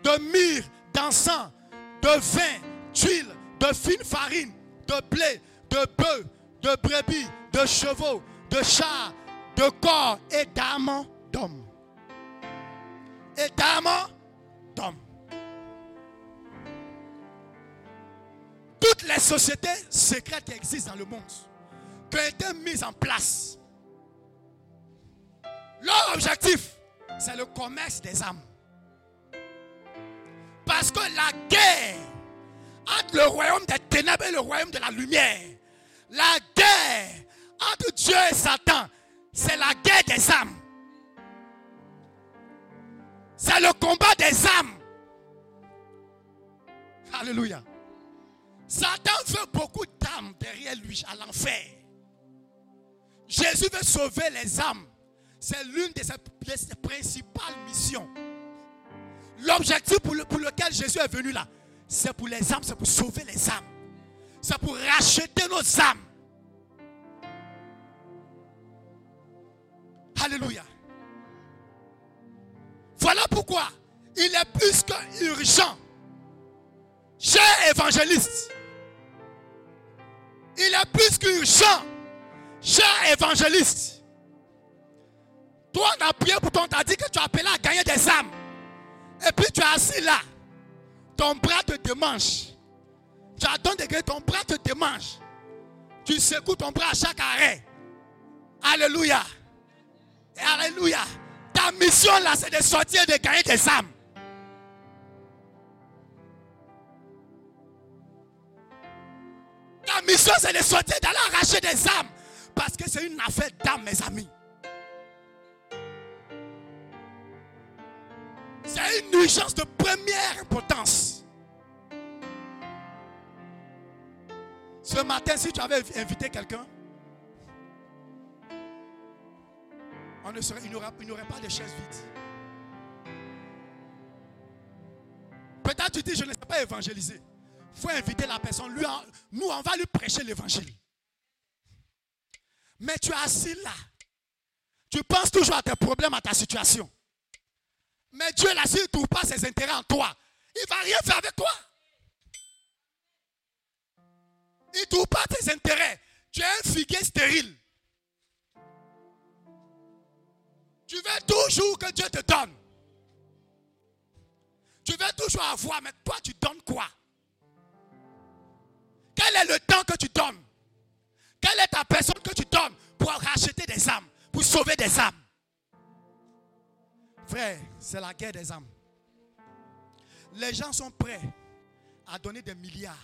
De myrrhe, d'encens, de vin, d'huile, de fine farine, de blé, de bœufs, de brebis, de chevaux, de chars, de corps et d'amants d'hommes. Et d'amants d'hommes. Toutes les sociétés secrètes qui existent dans le monde, qui ont été mises en place, leur objectif, c'est le commerce des âmes. Parce que la guerre entre le royaume des ténèbres et le royaume de la lumière, la guerre entre Dieu et Satan, c'est la guerre des âmes. C'est le combat des âmes. Alléluia. Satan veut beaucoup d'âmes derrière lui à l'enfer. Jésus veut sauver les âmes. C'est l'une de ses principales missions. L'objectif pour lequel Jésus est venu là, c'est pour les âmes, c'est pour sauver les âmes. C'est pour racheter nos âmes. Alléluia. Voilà pourquoi il est plus qu'urgent, cher évangéliste. Il est plus qu'urgent, cher évangéliste. Toi, on a prié pour toi, on t'a dit que tu as appelé à gagner des âmes. Et puis tu es assis là. Ton bras te démange. Tu attends que ton bras te démange. Tu secoues ton bras à chaque arrêt. Alléluia. Et alléluia. Ta mission là, c'est de sortir et de gagner des âmes. Ta mission, c'est de sortir, d'aller arracher des âmes. Parce que c'est une affaire d'âme, mes amis. C'est une urgence de première importance. Ce matin, si tu avais invité quelqu'un, il n'y aurait pas de chaises vides. Peut-être tu dis, je ne sais pas évangéliser. Il faut inviter la personne. Nous, on va lui prêcher l'évangile. Mais tu es assis là. Tu penses toujours à tes problèmes, à ta situation. Mais Dieu, là, s'il ne trouve pas ses intérêts en toi, il ne va rien faire avec toi. Il ne trouve pas tes intérêts. Tu es un figuier stérile. Tu veux toujours que Dieu te donne. Tu veux toujours avoir, mais toi, tu donnes quoi? Quel est le temps que tu donnes? Quelle est ta personne que tu donnes pour racheter des âmes, pour sauver des âmes? Frère, c'est la guerre des âmes. Les gens sont prêts à donner des milliards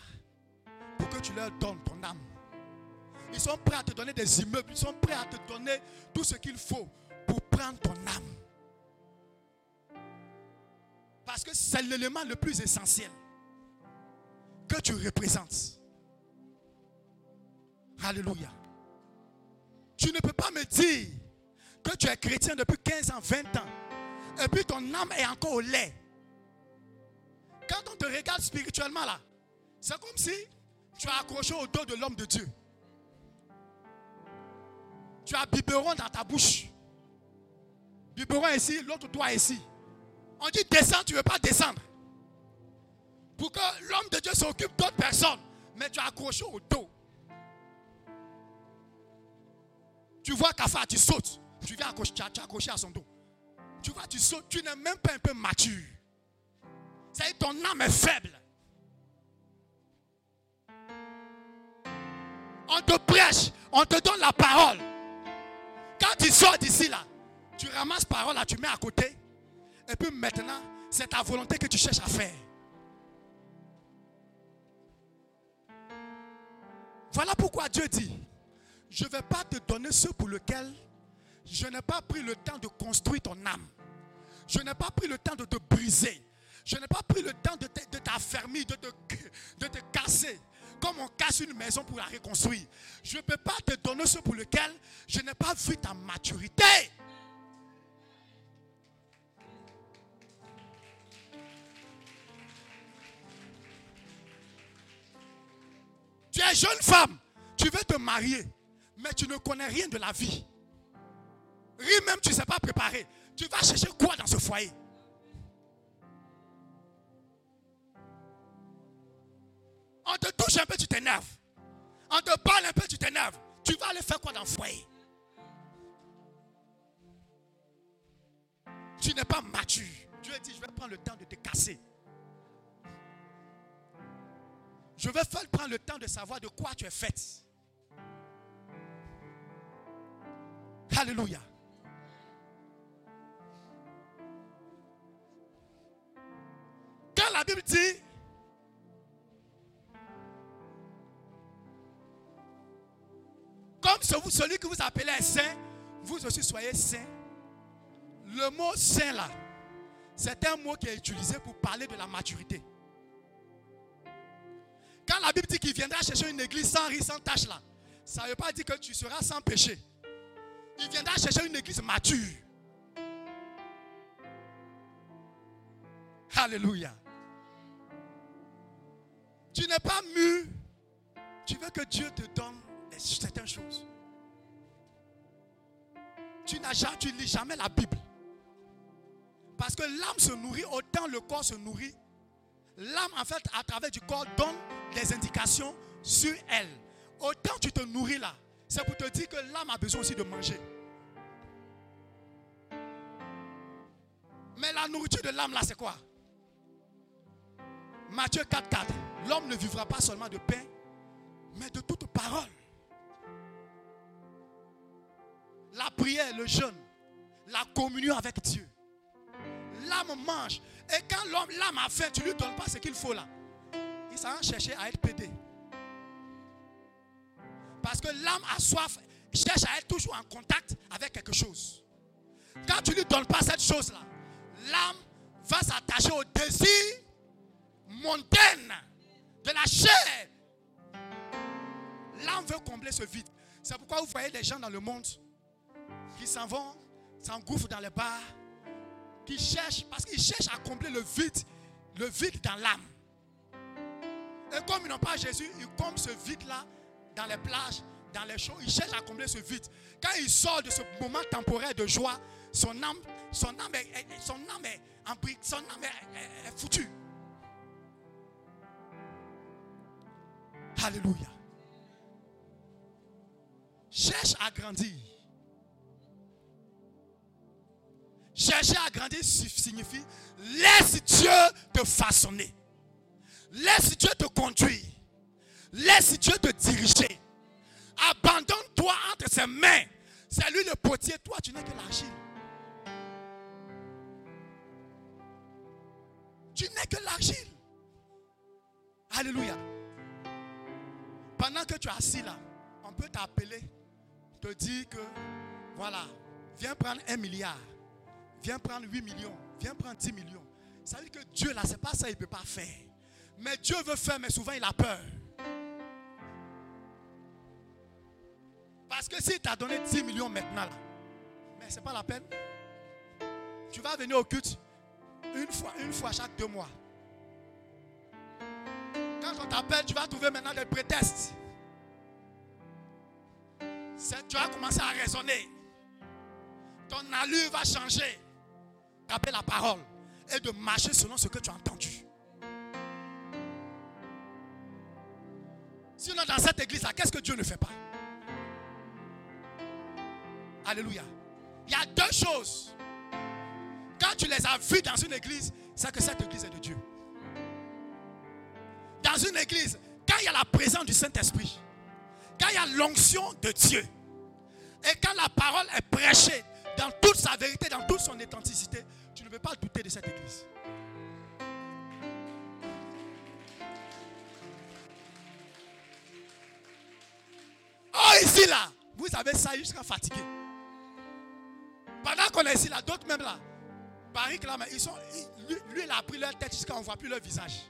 pour que tu leur donnes ton âme. Ils sont prêts à te donner des immeubles. Ils sont prêts à te donner tout ce qu'il faut pour prendre ton âme. Parce que c'est l'élément le plus essentiel que tu représentes. Alléluia. Tu ne peux pas me dire que tu es chrétien depuis 15 ans, 20 ans. Et puis ton âme est encore au lait. Quand on te regarde spirituellement là, c'est comme si tu as accroché au dos de l'homme de Dieu. Tu as biberon dans ta bouche. Biberon ici, l'autre doigt ici. On dit descends, tu ne veux pas descendre. Pour que l'homme de Dieu s'occupe d'autres personnes. Mais tu as accroché au dos. Tu vois Kafa, tu sautes. Tu viens accrocher, tu as accroché à son dos. Tu vois, tu sautes, tu n'es même pas un peu mature. C'est-à-dire ton âme est faible. On te prêche, on te donne la parole. Quand tu sors d'ici là, tu ramasses parole là, tu mets à côté. Et puis maintenant, c'est ta volonté que tu cherches à faire. Voilà pourquoi Dieu dit, je ne vais pas te donner ce pour lequel je n'ai pas pris le temps de construire ton âme. Je n'ai pas pris le temps de te briser. Je n'ai pas pris le temps de t'affermir, de te casser. Comme on casse une maison pour la reconstruire. Je ne peux pas te donner ce pour lequel je n'ai pas vu ta maturité. Tu es jeune femme, tu veux te marier, mais tu ne connais rien de la vie. Rien même, tu ne sais pas préparer. Tu vas chercher quoi dans ce foyer? On te touche un peu, tu t'énerves. On te parle un peu, tu t'énerves. Tu vas aller faire quoi dans le foyer? Tu n'es pas mature. Dieu dit, je vais prendre le temps de te casser. Je vais prendre le temps de savoir de quoi tu es faite. Alléluia. Quand la Bible dit, comme celui que vous appelez un saint, vous aussi soyez saint. Le mot saint là, c'est un mot qui est utilisé pour parler de la maturité. Quand la Bible dit qu'il viendra chercher une église sans rire, sans tache là, ça ne veut pas dire que tu seras sans péché. Il viendra chercher une église mature. Alléluia. Tu n'es pas mûr. Tu veux que Dieu te donne certaines choses. Tu ne lis jamais la Bible. Parce que l'âme se nourrit autant le corps se nourrit. L'âme, en fait, à travers du corps, donne des indications sur elle. Autant tu te nourris là, c'est pour te dire que l'âme a besoin aussi de manger. Mais la nourriture de l'âme là, c'est quoi? Matthieu 4,4. L'homme ne vivra pas seulement de pain, mais de toute parole. La prière, le jeûne, la communion avec Dieu. L'âme mange. Et quand l'âme a faim, tu ne lui donnes pas ce qu'il faut là. Il s'en va chercher à être pédé. Parce que l'âme a soif, cherche à être toujours en contact avec quelque chose. Quand tu ne lui donnes pas cette chose-là, l'âme va s'attacher au désir mondain de la chair. L'âme veut combler ce vide. C'est pourquoi vous voyez des gens dans le monde qui s'en vont, s'engouffrent dans les bars, qui cherchent, parce qu'ils cherchent à combler le vide dans l'âme. Et comme ils n'ont pas Jésus, ils comblent ce vide-là dans les plages, dans les champs. Ils cherchent à combler ce vide. Quand il sort de ce moment temporaire de joie, son âme est foutue. Alléluia. Cherche à grandir. Chercher à grandir signifie laisse Dieu te façonner. Laisse Dieu te conduire. Laisse Dieu te diriger. Abandonne-toi entre ses mains. C'est lui le potier. Toi, tu n'es que l'argile. Tu n'es que l'argile. Alléluia. Pendant que tu es assis là, on peut t'appeler, te dire que, voilà, viens prendre 1 milliard. Viens prendre 8 millions. Viens prendre 10 millions. Ça veut dire que Dieu là, c'est pas ça, il ne peut pas faire. Mais Dieu veut faire, mais souvent il a peur. Parce que s'il t'a donné 10 millions maintenant là, mais ce n'est pas la peine. Tu vas venir au culte une fois chaque 2 mois. Quand on t'appelle, tu vas trouver maintenant des prétextes. Tu vas commencer à raisonner. Ton allure va changer. T'appelles la parole. et de marcher selon ce que tu as entendu. Sinon, dans cette église-là, qu'est-ce que Dieu ne fait pas? Alléluia. Il y a deux choses. Quand tu les as vues dans une église, c'est que cette église est de Dieu. Dans une église, quand il y a la présence du Saint-Esprit, quand il y a l'onction de Dieu, et quand la parole est prêchée dans toute sa vérité, dans toute son authenticité, tu ne peux pas douter de cette église. Oh, ici là, vous avez ça jusqu'à fatiguer. Pendant qu'on est ici là, d'autres même là, Paris, là, lui, il a pris leur tête jusqu'à on ne voit plus leur visage.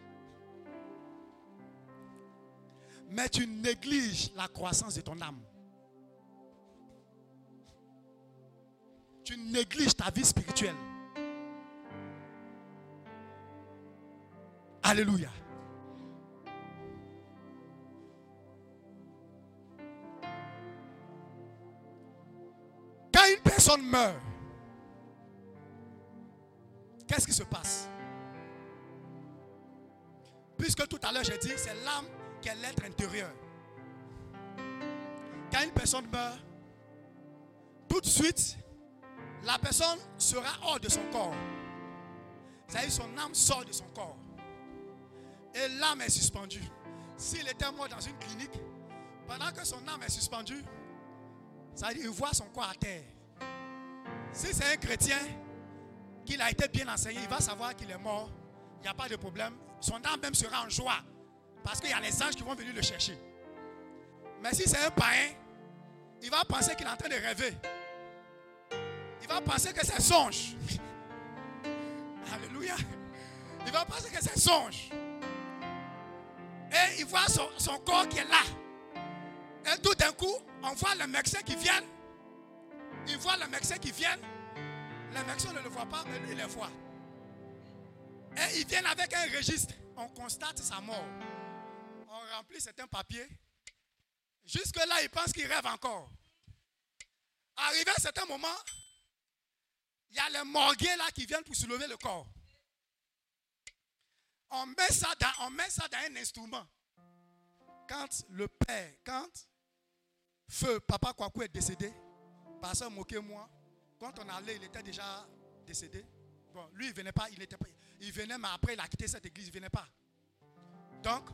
Mais tu négliges la croissance de ton âme. Tu négliges ta vie spirituelle. Alléluia. Quand une personne meurt, qu'est-ce qui se passe? Puisque tout à l'heure j'ai dit, c'est l'âme qui est l'être intérieur. Quand une personne meurt, tout de suite, la personne sera hors de son corps. C'est-à-dire son âme sort de son corps. Et l'âme est suspendue. S'il était mort dans une clinique, pendant que son âme est suspendue, ça veut dire qu'il voit son corps à terre. Si c'est un chrétien, qu'il a été bien enseigné, il va savoir qu'il est mort. Il n'y a pas de problème. Son âme même sera en joie. Parce qu'il y a les anges qui vont venir le chercher. Mais si c'est un païen, il va penser qu'il est en train de rêver. Il va penser que c'est songe. Alléluia. Il va penser que c'est songe. Et il voit son corps qui est là. Et tout d'un coup, on voit le médecin qui vient. Il voit le médecin qui vient. Le médecin ne le voit pas, mais lui, il le voit. Et ils viennent avec un registre. On constate sa mort. On remplit certains papiers. Jusque-là, il pense qu'il rêve encore. Arrivé à un certain moment, il y a les morgués là qui viennent pour soulever le corps. On met ça dans un instrument. Quand le père, quand feu Papa Kwaku est décédé, pasteur moquez-moi, quand on allait, il était déjà décédé. Bon, lui, il venait pas, il venait, mais après, il a quitté cette église, il ne venait pas. Donc,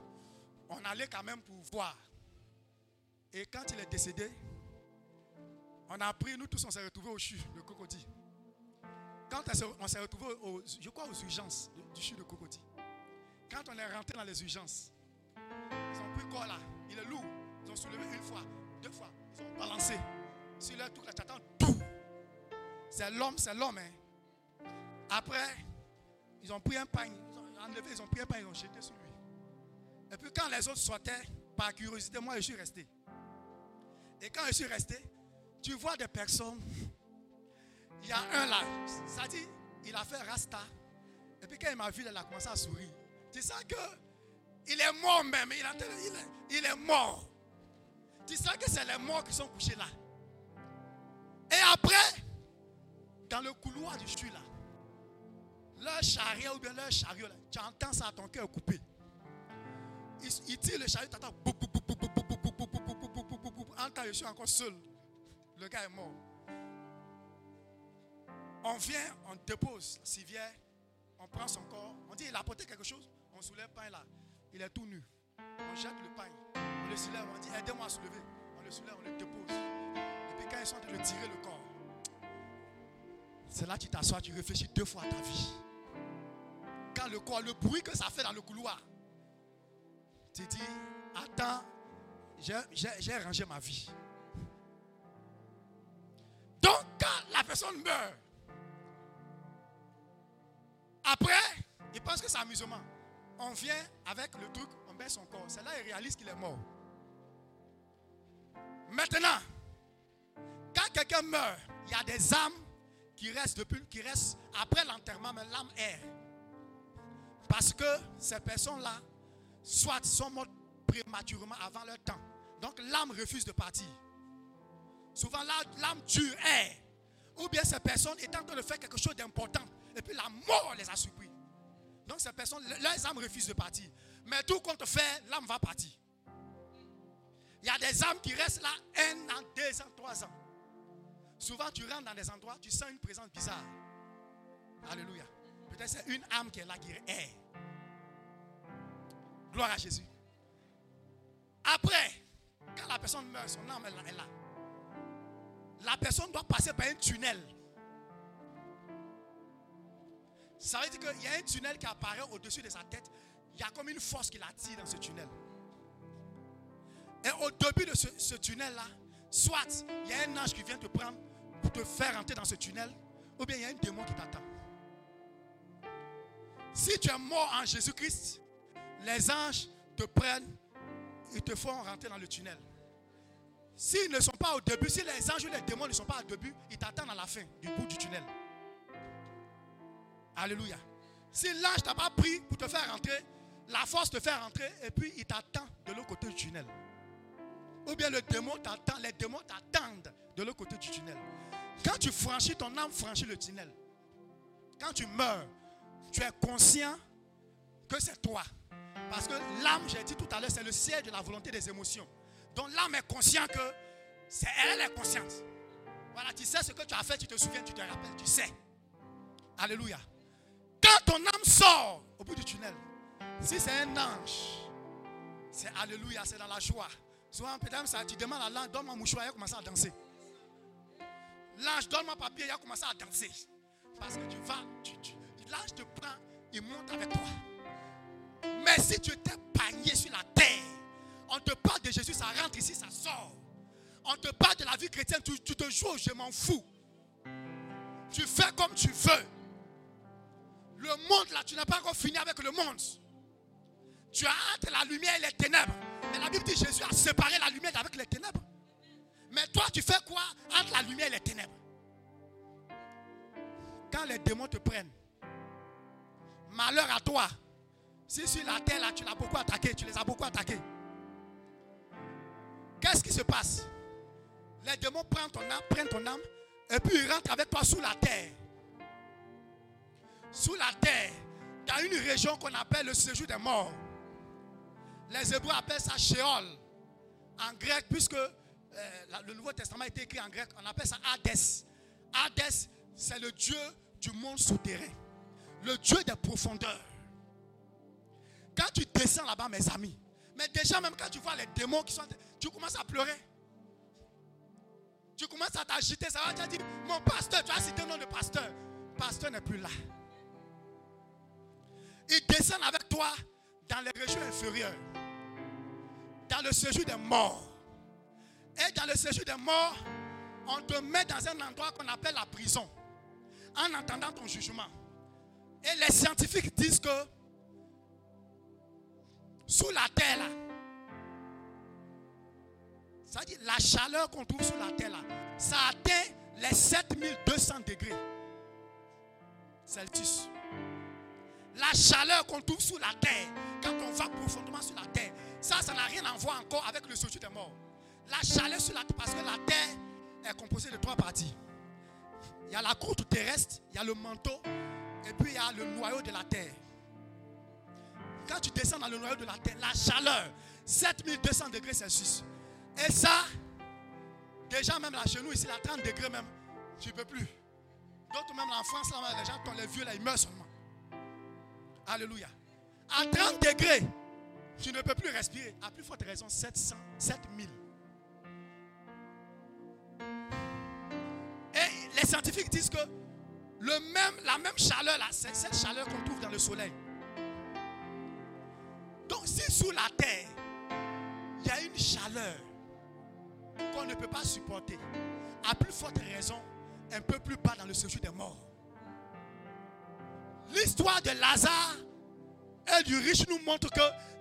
on allait quand même pour voir. Et quand il est décédé, on a pris, nous tous, on s'est retrouvés au CHU de Cocody. Quand on s'est retrouvés, je crois, aux urgences du CHU de Cocody. Quand on est rentré dans les urgences, ils ont pris le corps là, il est lourd. Ils ont soulevé une fois, deux fois, ils ont balancé. Sur leur truc là, tu attends tout. C'est l'homme, hein. Après, ils ont pris un pain, ils ont pris un pain, ils ont jeté sur lui. Et puis quand les autres sortaient, par curiosité, moi je suis resté. Et quand je suis resté, tu vois des personnes, il y a un là, ça dit, il a fait rasta. Et puis quand il m'a vu, il a commencé à sourire. Tu sens qu'il est mort même, il est mort. Tu sens que c'est les morts qui sont couchés là. Et après, dans le couloir du CHU là, leur chariot ou bien leur chariot là, tu entends ça à ton cœur coupé. Il tire le chariot, tu entends en temps je suis encore seul. Le gars est mort. On vient, on dépose la civière, on prend son corps, on dit il a apporté quelque chose, on soulève le pain là, il est tout nu. On jette le pain, on le soulève, on dit aidez-moi à soulever. On le soulève, on le dépose. Et puis quand ils sont en train de tirer le corps, c'est là que tu t'assois, tu réfléchis deux fois à ta vie. Quand le corps, le bruit que ça fait dans le couloir, tu dis, attends, j'ai rangé ma vie. Donc quand la personne meurt, après, il pense que c'est amusement. On vient avec le truc, on met son corps. C'est là qu'il réalise qu'il est mort. Maintenant, quand quelqu'un meurt, il y a des âmes qui restent après l'enterrement, mais l'âme erre. Parce que ces personnes-là, soit sont mortes prématurément avant leur temps. Donc l'âme refuse de partir. Souvent l'âme dure erre. Ou bien ces personnes étant en train de faire quelque chose d'important. Et puis la mort les a surpris. Donc ces personnes, leurs âmes refusent de partir. Mais tout compte fait, l'âme va partir. Il y a des âmes qui restent là 1 an, 2 ans, 3 ans. Souvent tu rentres dans des endroits, tu sens une présence bizarre. Alléluia. Peut-être c'est une âme qui est là, qui est. Gloire à Jésus. Après, quand la personne meurt, son âme est là. La personne doit passer par un tunnel. Ça veut dire qu'il y a un tunnel qui apparaît au-dessus de sa tête. Il y a comme une force qui l'attire dans ce tunnel. Et au début de ce tunnel-là, soit il y a un ange qui vient te prendre pour te faire rentrer dans ce tunnel, ou bien il y a un démon qui t'attend. Si tu es mort en Jésus-Christ, les anges te prennent, ils te font rentrer dans le tunnel. S'ils ne sont pas au début, si les anges ou les démons ne sont pas au début, ils t'attendent à la fin du bout du tunnel. Alléluia. Si l'ange t'a pas pris pour te faire rentrer, la force te fait rentrer et puis il t'attend de l'autre côté du tunnel. Ou bien le démon t'attend, les démons t'attendent de l'autre côté du tunnel. Quand tu franchis, ton âme franchit le tunnel. Quand tu meurs, tu es conscient que c'est toi. Parce que l'âme, j'ai dit tout à l'heure, c'est le siège de la volonté des émotions. Donc l'âme est consciente que c'est elle est consciente. Voilà, tu sais ce que tu as fait, tu te souviens, tu te rappelles, tu sais. Alléluia. Quand ton âme sort au bout du tunnel, si c'est un ange, c'est alléluia, c'est dans la joie. Souvent, peut-être, tu demandes à l'ange, donne-moi mouchoir, il a commencé à danser. L'ange, donne-moi papier, il a commencé à danser. Parce que tu vas, l'ange te prend, il monte avec toi. Mais si tu étais panier sur la terre, on te parle de Jésus, ça rentre ici, ça sort. On te parle de la vie chrétienne, tu te joues, je m'en fous. Tu fais comme tu veux. Le monde là, tu n'as pas encore fini avec le monde. Tu as entre la lumière et les ténèbres. Mais la Bible dit que Jésus a séparé la lumière avec les ténèbres. Mais toi, tu fais quoi entre la lumière et les ténèbres? Quand les démons te prennent, malheur à toi. Si sur la terre là, tu l'as beaucoup attaqué, tu les as beaucoup attaqués. Qu'est-ce qui se passe? Les démons prennent ton âme et puis ils rentrent avec toi sous la terre. Sous la terre, dans une région qu'on appelle le séjour des morts. Les Hébreux appellent ça Sheol. En grec, puisque le Nouveau Testament a été écrit en grec, on appelle ça Hadès. Hadès, c'est le Dieu du monde souterrain. Le Dieu des profondeurs. Quand tu descends là-bas, mes amis, mais déjà même quand tu vois les démons qui sont... Tu commences à pleurer. Tu commences à t'agiter. Ça va, tu as dit, mon pasteur, tu as cité le nom de pasteur. Pasteur n'est plus là. Ils descendent avec toi dans les régions inférieures. Dans le séjour des morts. Et dans le séjour des morts, on te met dans un endroit qu'on appelle la prison. En entendant ton jugement. Et les scientifiques disent que sous la terre là, ça veut dire la chaleur qu'on trouve sous la terre là, ça atteint les 7200 degrés Celsius. La chaleur qu'on trouve sous la terre, quand on va profondément sur la terre, ça n'a rien à voir encore avec le séjour des morts. La chaleur sur la terre, parce que la terre est composée de 3 parties. Il y a la croûte terrestre, il y a le manteau, et puis il y a le noyau de la terre. Quand tu descends dans le noyau de la terre, la chaleur, 7200 degrés Celsius. Et ça, déjà même là chez nous ici, à 30 degrés même, tu ne peux plus. D'autres même en France, là, les gens, les vieux là, ils meurent seulement. Alléluia. À 30 degrés, tu ne peux plus respirer. À plus forte raison, 7000. Et les scientifiques disent que la même chaleur là, c'est cette chaleur qu'on trouve dans le soleil. Donc si sous la terre, il y a une chaleur qu'on ne peut pas supporter, à plus forte raison, un peu plus bas dans le séjour des morts. L'histoire de Lazare et du riche nous montre que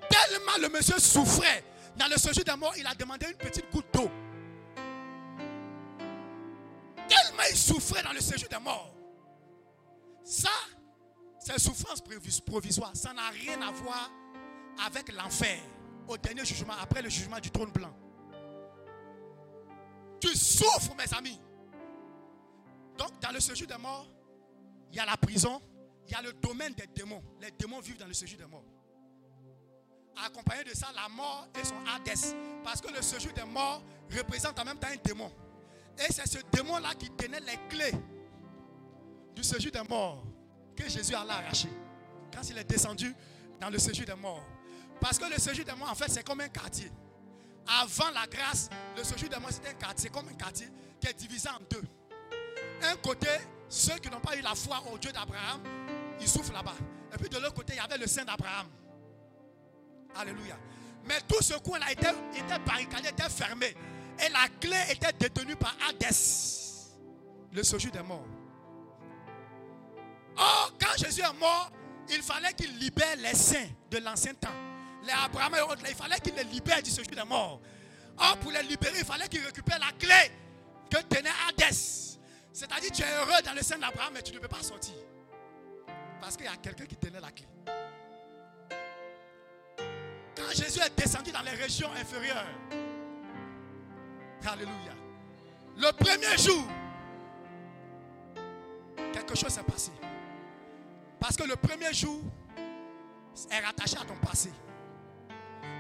tellement le monsieur souffrait dans le séjour des morts, il a demandé une petite goutte d'eau. Tellement il souffrait dans le séjour des morts. Ça, c'est souffrance provisoire. Ça n'a rien à voir avec l'enfer au dernier jugement, après le jugement du trône blanc. Tu souffres, mes amis. Donc, dans le séjour des morts, il y a la prison, il y a le domaine des démons. Les démons vivent dans le séjour des morts. Accompagné de ça, la mort et son Hadès. Parce que le séjour des morts représente en même temps un démon. Et c'est ce démon-là qui tenait les clés du séjour des morts que Jésus allait arracher quand il est descendu dans le séjour des morts. Parce que le séjour des morts, en fait, c'est comme un quartier. Avant la grâce, le séjour des morts, c'était un quartier, comme un quartier qui est divisé en deux. Un côté, ceux qui n'ont pas eu la foi au Dieu d'Abraham, ils souffrent là-bas. Et puis de l'autre côté, il y avait le Saint d'Abraham. Alléluia. Mais tout ce coin-là était barricadé, était fermé. Et la clé était détenue par Hadès, le séjour des morts. Or, quand Jésus est mort, il fallait qu'il libère les saints de l'ancien temps. Les Abraham et autres, il fallait qu'il les libère du séjour des morts. Or, pour les libérer, il fallait qu'il récupère la clé que tenait Hadès. C'est-à-dire, tu es heureux dans le sein d'Abraham, mais tu ne peux pas sortir. Parce qu'il y a quelqu'un qui tenait la clé. Quand Jésus est descendu dans les régions inférieures, alléluia, le premier jour, quelque chose s'est passé. Parce que le premier jour est rattaché à ton passé.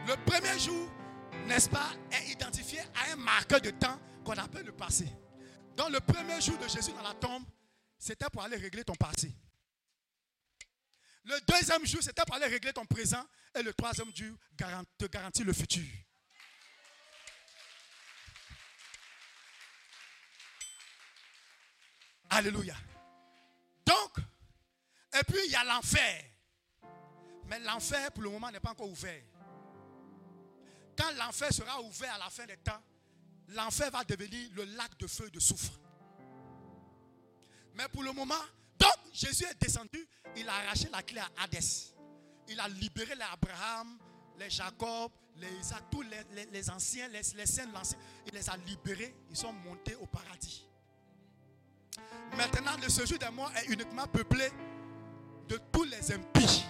Le premier jour, n'est-ce pas, est identifié à un marqueur de temps qu'on appelle le passé. Donc le premier jour de Jésus dans la tombe, c'était pour aller régler ton passé. Le deuxième jour, c'était pour aller régler ton présent. Et le troisième jour, te garantit le futur. Alléluia. Donc, et puis il y a l'enfer. Mais l'enfer, pour le moment, n'est pas encore ouvert. Quand l'enfer sera ouvert à la fin des temps, l'enfer va devenir le lac de feu et de soufre. Mais pour le moment, donc Jésus est descendu, il a arraché la clé à Hadès. Il a libéré les Abraham, les Jacob, les Isaac, tous les anciens, les saints de l'ancien. Il les a libérés, ils sont montés au paradis. Maintenant, le séjour des morts est uniquement peuplé de tous les impies,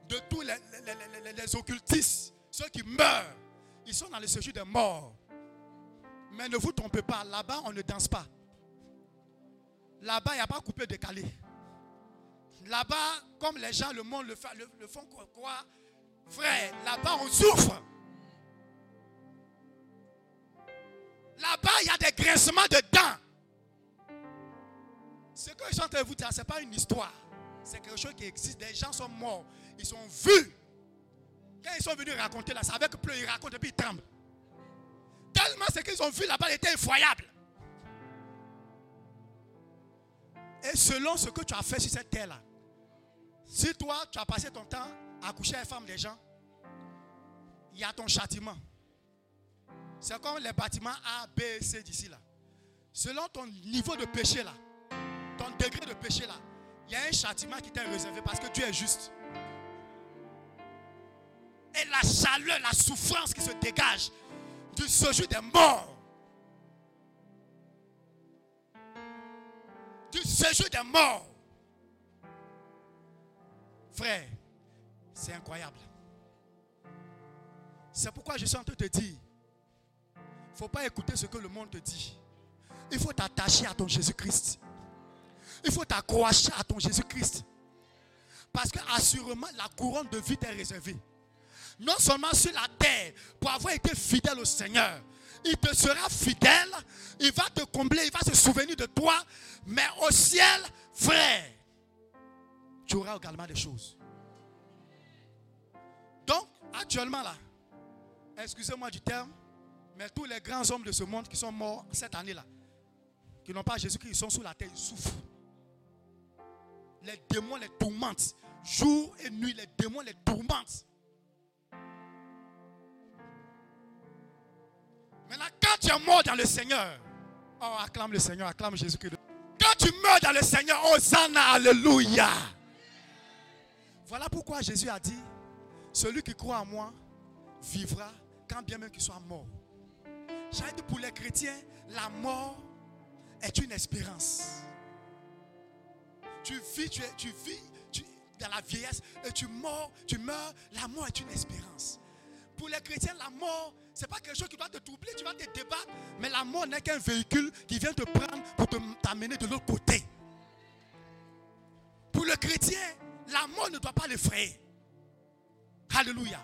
de tous les occultistes, ceux qui meurent. Ils sont dans le séjour des morts. Mais ne vous trompez pas, là-bas on ne danse pas. Là-bas il n'y a pas coupé décalé. Là-bas, comme les gens, le monde le font quoi? Frère, là-bas on souffre. Là-bas il y a des grincements de dents. Ce que je suis en train de vous dire, ce n'est pas une histoire. C'est quelque chose qui existe. Des gens sont morts. Ils sont vus. Quand ils sont venus raconter là, c'est avec pleurs, ils racontent et puis ils tremblent. Tellement ce qu'ils ont vu là-bas était effroyable. Et selon ce que tu as fait sur cette terre-là, si toi, tu as passé ton temps à coucher avec les femmes des gens, il y a ton châtiment. C'est comme les bâtiments A, B et C d'ici là. Selon ton niveau de péché là, ton degré de péché là, il y a un châtiment qui t'est réservé parce que tu es juste. Et la chaleur, la souffrance qui se dégage du séjour des morts, du séjour des morts, frère, c'est incroyable. C'est pourquoi je suis en train de te dire, il ne faut pas écouter ce que le monde te dit. Il faut t'attacher à ton Jésus-Christ. Il faut t'accrocher à ton Jésus-Christ. Parce que assurément, la couronne de vie t'est réservée. Non seulement sur la terre, pour avoir été fidèle au Seigneur, il te sera fidèle, il va te combler, il va se souvenir de toi, mais au ciel, frère, tu auras également des choses. Donc, actuellement là, excusez-moi du terme, mais tous les grands hommes de ce monde qui sont morts cette année-là, qui n'ont pas Jésus-Christ, ils sont sous la terre, ils souffrent. Les démons les tourmentent. Jour et nuit, les démons les tourmentent. Maintenant, quand tu es mort dans le Seigneur, oh, acclame le Seigneur, acclame Jésus-Christ. Quand tu meurs dans le Seigneur, Hosanna, alléluia. Voilà pourquoi Jésus a dit, celui qui croit en moi vivra quand bien même qu'il soit mort. J'ai dit pour les chrétiens, la mort est une espérance. Tu vis dans la vieillesse et tu meurs, la mort est une espérance. Pour les chrétiens, la mort, ce n'est pas quelque chose qui doit te troubler, tu vas te débattre, mais la mort n'est qu'un véhicule qui vient te prendre pour t'amener de l'autre côté. chrétien, la mort ne doit pas l'effrayer. Alléluia.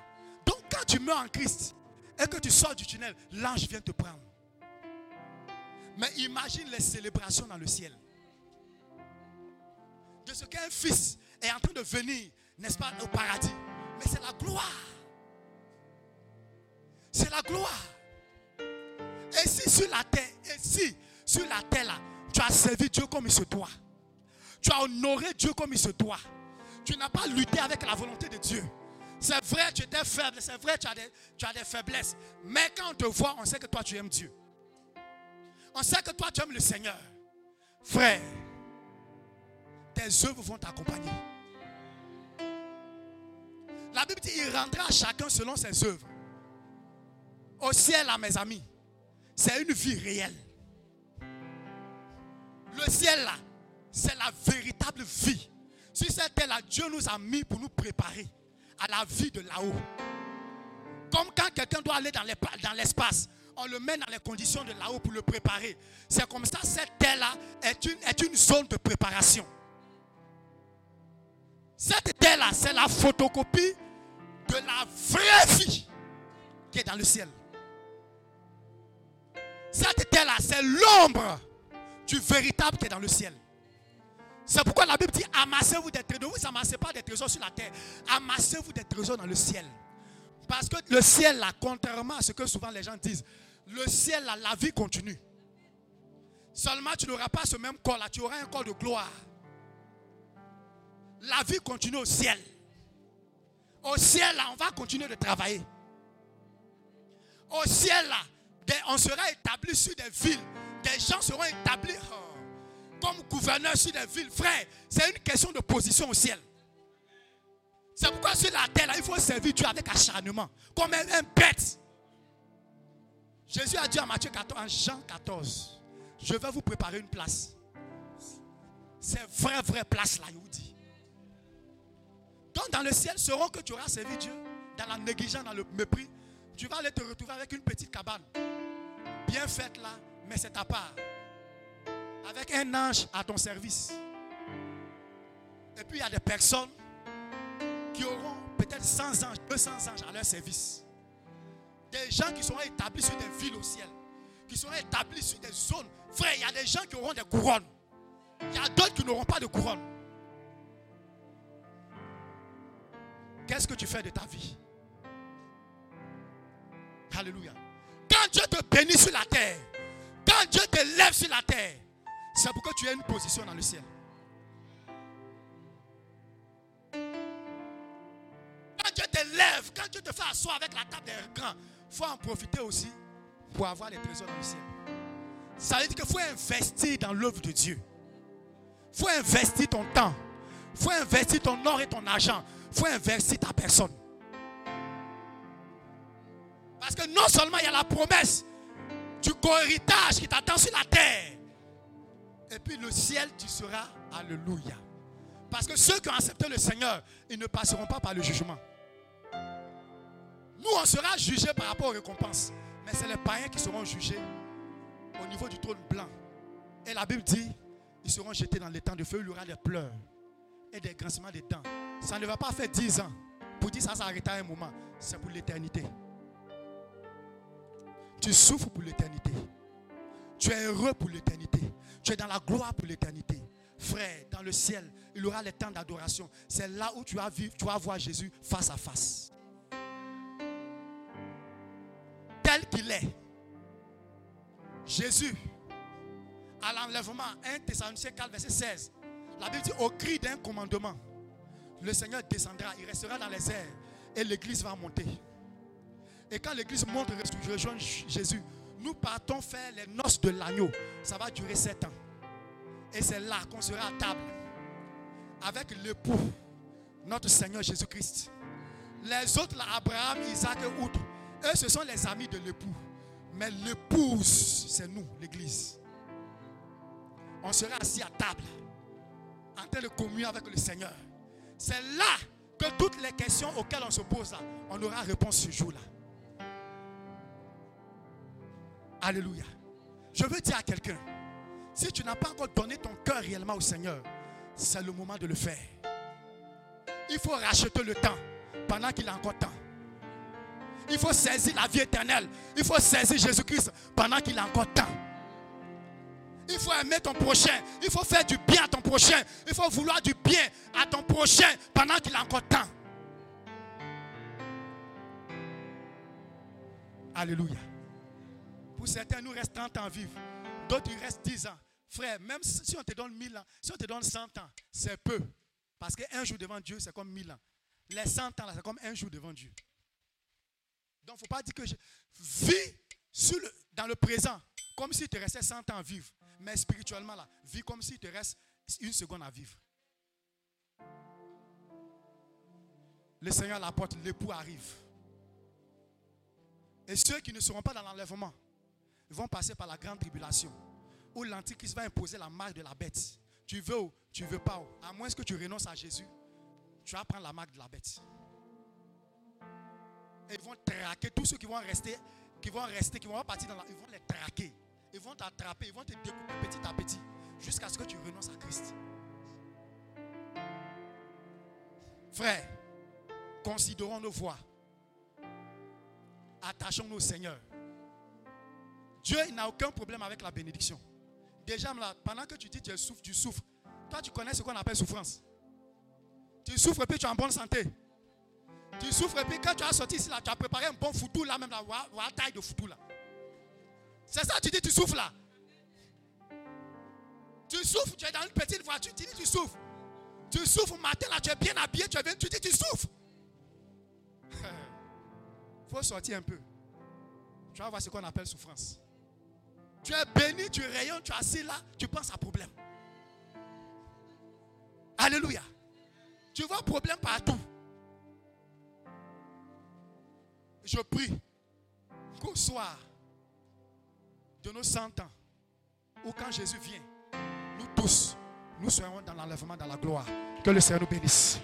Donc quand tu meurs en Christ et que tu sors du tunnel, l'ange vient te prendre. Mais imagine les célébrations dans le ciel. De ce qu'un fils est en train de venir, n'est-ce pas, au paradis. Mais c'est la gloire. C'est la gloire. Et si sur la terre là, tu as servi Dieu comme il se doit. Tu as honoré Dieu comme il se doit. Tu n'as pas lutté avec la volonté de Dieu. C'est vrai, tu étais faible. C'est vrai, tu as des faiblesses. Mais quand on te voit, on sait que toi, tu aimes Dieu. On sait que toi, tu aimes le Seigneur. Frère, tes œuvres vont t'accompagner. La Bible dit, il rendra à chacun selon ses œuvres. Au ciel, là, mes amis, c'est une vie réelle. Le ciel, là, c'est la véritable vie. Sur cette terre-là, Dieu nous a mis pour nous préparer à la vie de là-haut. Comme quand quelqu'un doit aller dans l'espace, on le met dans les conditions de là-haut pour le préparer. C'est comme ça, cette terre-là est une zone de préparation. Cette terre-là, c'est la photocopie de la vraie vie qui est dans le ciel. Cette terre-là, c'est l'ombre du véritable qui est dans le ciel. C'est pourquoi la Bible dit, amassez-vous des trésors. Vous n'amassez pas des trésors sur la terre. Amassez-vous des trésors dans le ciel. Parce que le ciel, là, contrairement à ce que souvent les gens disent, le ciel, là, la vie continue. Seulement, tu n'auras pas ce même corps là. Tu auras un corps de gloire. La vie continue au ciel. Au ciel, là, on va continuer de travailler. Au ciel, là, on sera établi sur des villes. Des gens seront établis comme gouverneurs sur des villes. Frère, c'est une question de position au ciel. C'est pourquoi sur la terre, là, il faut servir Dieu avec acharnement. Comme un bête. Jésus a dit à Matthieu 14, en Jean 14, je vais vous préparer une place. C'est vraie place là, il vous dit. Donc dans le ciel, seront que tu auras servi Dieu dans la négligence, dans le mépris. Tu vas aller te retrouver avec une petite cabane. Bien faite là, mais c'est ta part. Avec un ange à ton service. Et puis il y a des personnes qui auront peut-être 100 anges, 200 anges à leur service. Des gens qui seront établis sur des villes au ciel. Qui seront établis sur des zones. Frère, il y a des gens qui auront des couronnes. Il y a d'autres qui n'auront pas de couronne. Qu'est-ce que tu fais de ta vie? Alléluia. Quand Dieu te bénit sur la terre, quand Dieu te lève sur la terre, c'est pour que tu aies une position dans le ciel. Quand Dieu te lève, quand Dieu te fait asseoir avec la table des grands, il faut en profiter aussi pour avoir les trésors dans le ciel. Ça veut dire qu'il faut investir dans l'œuvre de Dieu. Il faut investir ton temps. Il faut investir ton or et ton argent. Il faut investir ta personne. Parce que non seulement il y a la promesse du co-héritage qui t'attend sur la terre. Et puis le ciel, tu seras. Alléluia. Parce que ceux qui ont accepté le Seigneur, ils ne passeront pas par le jugement. Nous, on sera jugés par rapport aux récompenses. Mais c'est les païens qui seront jugés au niveau du trône blanc. Et la Bible dit, ils seront jetés dans les temps de feu, il y aura des pleurs et des grincements des dents. Ça ne va pas faire 10 ans. Pour dire ça s'arrêtera un moment. C'est pour l'éternité. Tu souffres pour l'éternité. Tu es heureux pour l'éternité. Tu es dans la gloire pour l'éternité. Frère, dans le ciel, il y aura les temps d'adoration. C'est là où tu vas vivre, tu vas voir Jésus face à face. Tel qu'il est. Jésus, à l'enlèvement, 1 Thessaloniciens 4, verset 16. La Bible dit, au cri d'un commandement, le Seigneur descendra, il restera dans les airs et l'église va monter. Et quand l'église monte, rejoint Jésus, nous partons faire les noces de l'agneau. Ça va durer 7 ans. Et c'est là qu'on sera à table avec l'époux, notre Seigneur Jésus-Christ. Les autres, là, Abraham, Isaac et autres, eux, ce sont les amis de l'époux. Mais l'épouse, c'est nous, l'église. On sera assis à table, en train de communier avec le Seigneur. C'est là que toutes les questions auxquelles on se pose, là, on aura réponse ce jour-là. Alléluia. Je veux dire à quelqu'un, si tu n'as pas encore donné ton cœur réellement au Seigneur, c'est le moment de le faire. Il faut racheter le temps pendant qu'il a encore temps. Il faut saisir la vie éternelle. Il faut saisir Jésus-Christ pendant qu'il a encore temps. Il faut aimer ton prochain. Il faut faire du bien à ton prochain. Il faut vouloir du bien à ton prochain pendant qu'il a encore temps. Alléluia. Pour certains, nous reste 30 ans à vivre. D'autres, il reste 10 ans. Frère, même si on te donne 1000 ans, si on te donne 100 ans, c'est peu. Parce qu'un jour devant Dieu, c'est comme 1000 ans. Les 100 ans, là, c'est comme un jour devant Dieu. Donc, il ne faut pas dire que je vis dans le présent, comme s'il te restait 100 ans à vivre. Mais spirituellement, là, vis comme s'il te reste 1 seconde à vivre. Le Seigneur à la porte, l'époux arrive. Et ceux qui ne seront pas dans l'enlèvement vont passer par la grande tribulation, où l'Antichrist va imposer la marque de la bête. Tu veux ou tu ne veux pas, à moins que tu renonces à Jésus, tu vas prendre la marque de la bête. Et ils vont traquer tous ceux qui vont pas partir dans ils vont les traquer. Ils vont t'attraper, ils vont te découper petit à petit, jusqu'à ce que tu renonces à Christ. Frères, considérons nos voies. Attachons-nous au Seigneur. Dieu n'a aucun problème avec la bénédiction. Déjà, pendant que tu dis que tu souffres. Toi, tu connais ce qu'on appelle souffrance. Tu souffres et puis tu es en bonne santé. Tu souffres et puis quand tu as sorti ici, là, tu as préparé un bon foutou là, même la taille de foutou là. C'est ça, tu dis tu souffres là. Tu souffres, tu es dans une petite voiture, tu dis tu souffres. Tu souffres matin là, tu es bien habillé, tu dis tu souffres. Il faut sortir un peu. Tu vas voir ce qu'on appelle souffrance. Tu es béni, tu rayonnes, tu es assis là, tu penses à problème. Alléluia. Tu vois problème partout. Je prie qu'au soir de nos 100 ans, ou quand Jésus vient, nous tous, nous serons dans l'enlèvement, dans la gloire. Que le Seigneur nous bénisse.